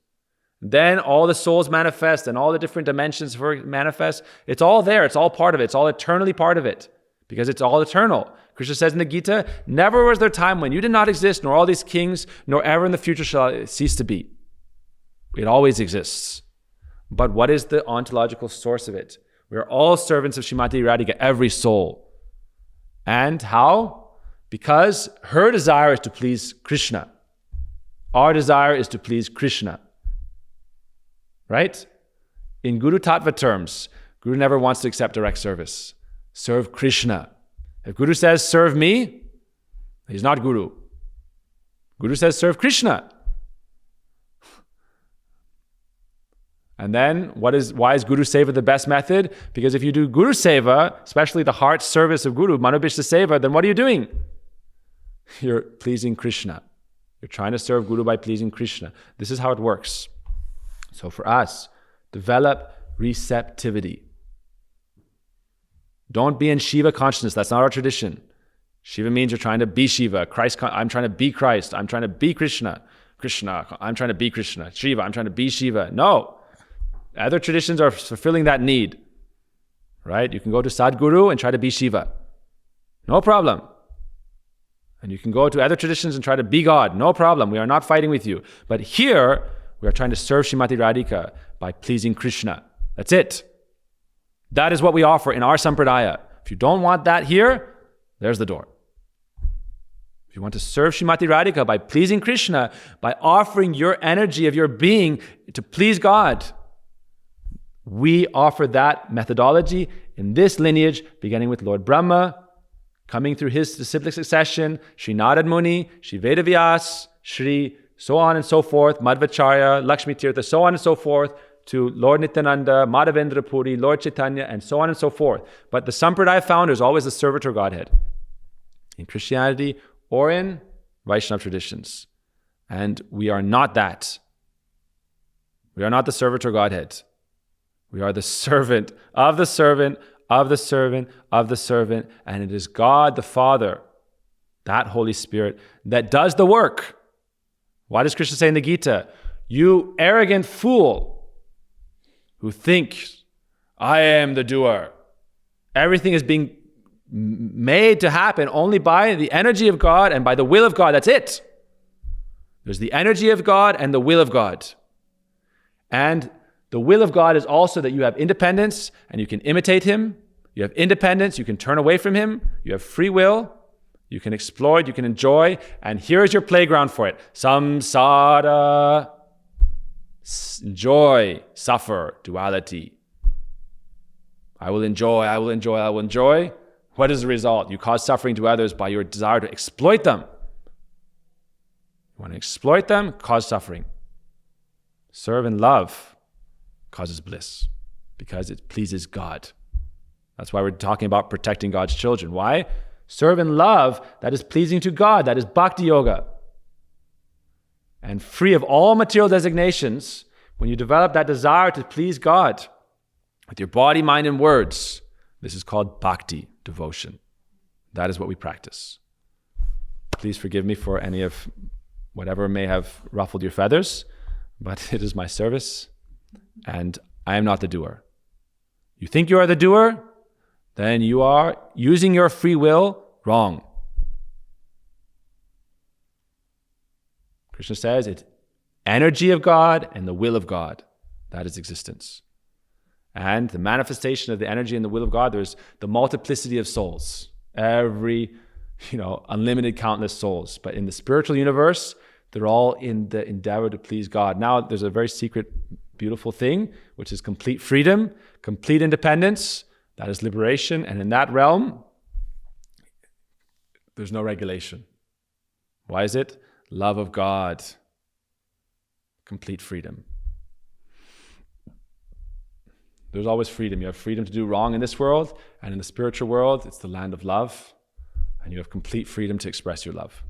Then all the souls manifest and all the different dimensions manifest. It's all there. It's all part of it. It's all eternally part of it, because it's all eternal. Krishna says in the Gita, never was there a time when you did not exist, nor all these kings, nor ever in the future shall it cease to be. It always exists. But what is the ontological source of it? We are all servants of Srimati Radhika, every soul. And how? Because her desire is to please Krishna. Our desire is to please Krishna. Right? In Guru Tattva terms, Guru never wants to accept direct service. Serve Krishna. If Guru says, serve me, he's not Guru. Guru says, serve Krishna. And then, why is Guru Seva the best method? Because if you do Guru Seva, especially the heart service of Guru, Manobishta Seva, then what are you doing? You're pleasing Krishna. You're trying to serve Guru by pleasing Krishna. This is how it works. So for us, develop receptivity. Don't be in Shiva consciousness. That's not our tradition. Shiva means you're trying to be Shiva. I'm trying to be Christ. I'm trying to be Krishna. Krishna, I'm trying to be Krishna. Shiva, I'm trying to be Shiva. No. Other traditions are fulfilling that need, right? You can go to Sadhguru and try to be Shiva. No problem. And you can go to other traditions and try to be God. No problem. We are not fighting with you. But here, we are trying to serve Srimati Radhika by pleasing Krishna. That's it. That is what we offer in our sampradaya. If you don't want that here, there's the door. If you want to serve Srimati Radhika by pleasing Krishna, by offering your energy of your being to please God, we offer that methodology in this lineage, beginning with Lord Brahma, coming through his disciplic succession, Sri Narad Muni, Sri Vedavyas, Sri so on and so forth, Madhvacharya, Lakshmi Tirtha, so on and so forth, to Lord Nityananda, Madhavendra Puri, Lord Chaitanya, and so on and so forth. But the Sampradaya founder is always the servitor Godhead in Christianity or in Vaishnava traditions. And we are not that. We are not the servitor Godhead. We are the servant of the servant of the servant of the servant, and it is God the Father, that Holy Spirit, that does the work. Why does Krishna say in the Gita, you arrogant fool who thinks I am the doer? Everything is being made to happen only by the energy of God and by the will of God. That's it. There's the energy of God and the will of God. And the will of God is also that you have independence and you can imitate him. You have independence, you can turn away from him. You have free will. You can exploit, you can enjoy. And here's your playground for it. Samsara. Enjoy, suffer, duality. I will enjoy, I will enjoy, I will enjoy. What is the result? You cause suffering to others by your desire to exploit them. You want to exploit them, cause suffering. Serve and love causes bliss because it pleases God. That's why we're talking about protecting God's children. Why? Serve and love that is pleasing to God. That is bhakti yoga. And free of all material designations, when you develop that desire to please God with your body, mind, and words, this is called bhakti, devotion. That is what we practice. Please forgive me for any of whatever may have ruffled your feathers, but it is my service. And I am not the doer. You think you are the doer? Then you are using your free will wrong. Krishna says it's energy of God and the will of God. That is existence. And the manifestation of the energy and the will of God, there's the multiplicity of souls. Every, unlimited, countless souls. But in the spiritual universe, they're all in the endeavor to please God. Now, there's a very secret, beautiful thing, which is complete freedom, complete independence. That is liberation. And in that realm, there's no regulation. Why is it? Love of God. Complete freedom. There's always freedom. You have freedom to do wrong in this world, and in the spiritual world, it's the land of love, and you have complete freedom to express your love.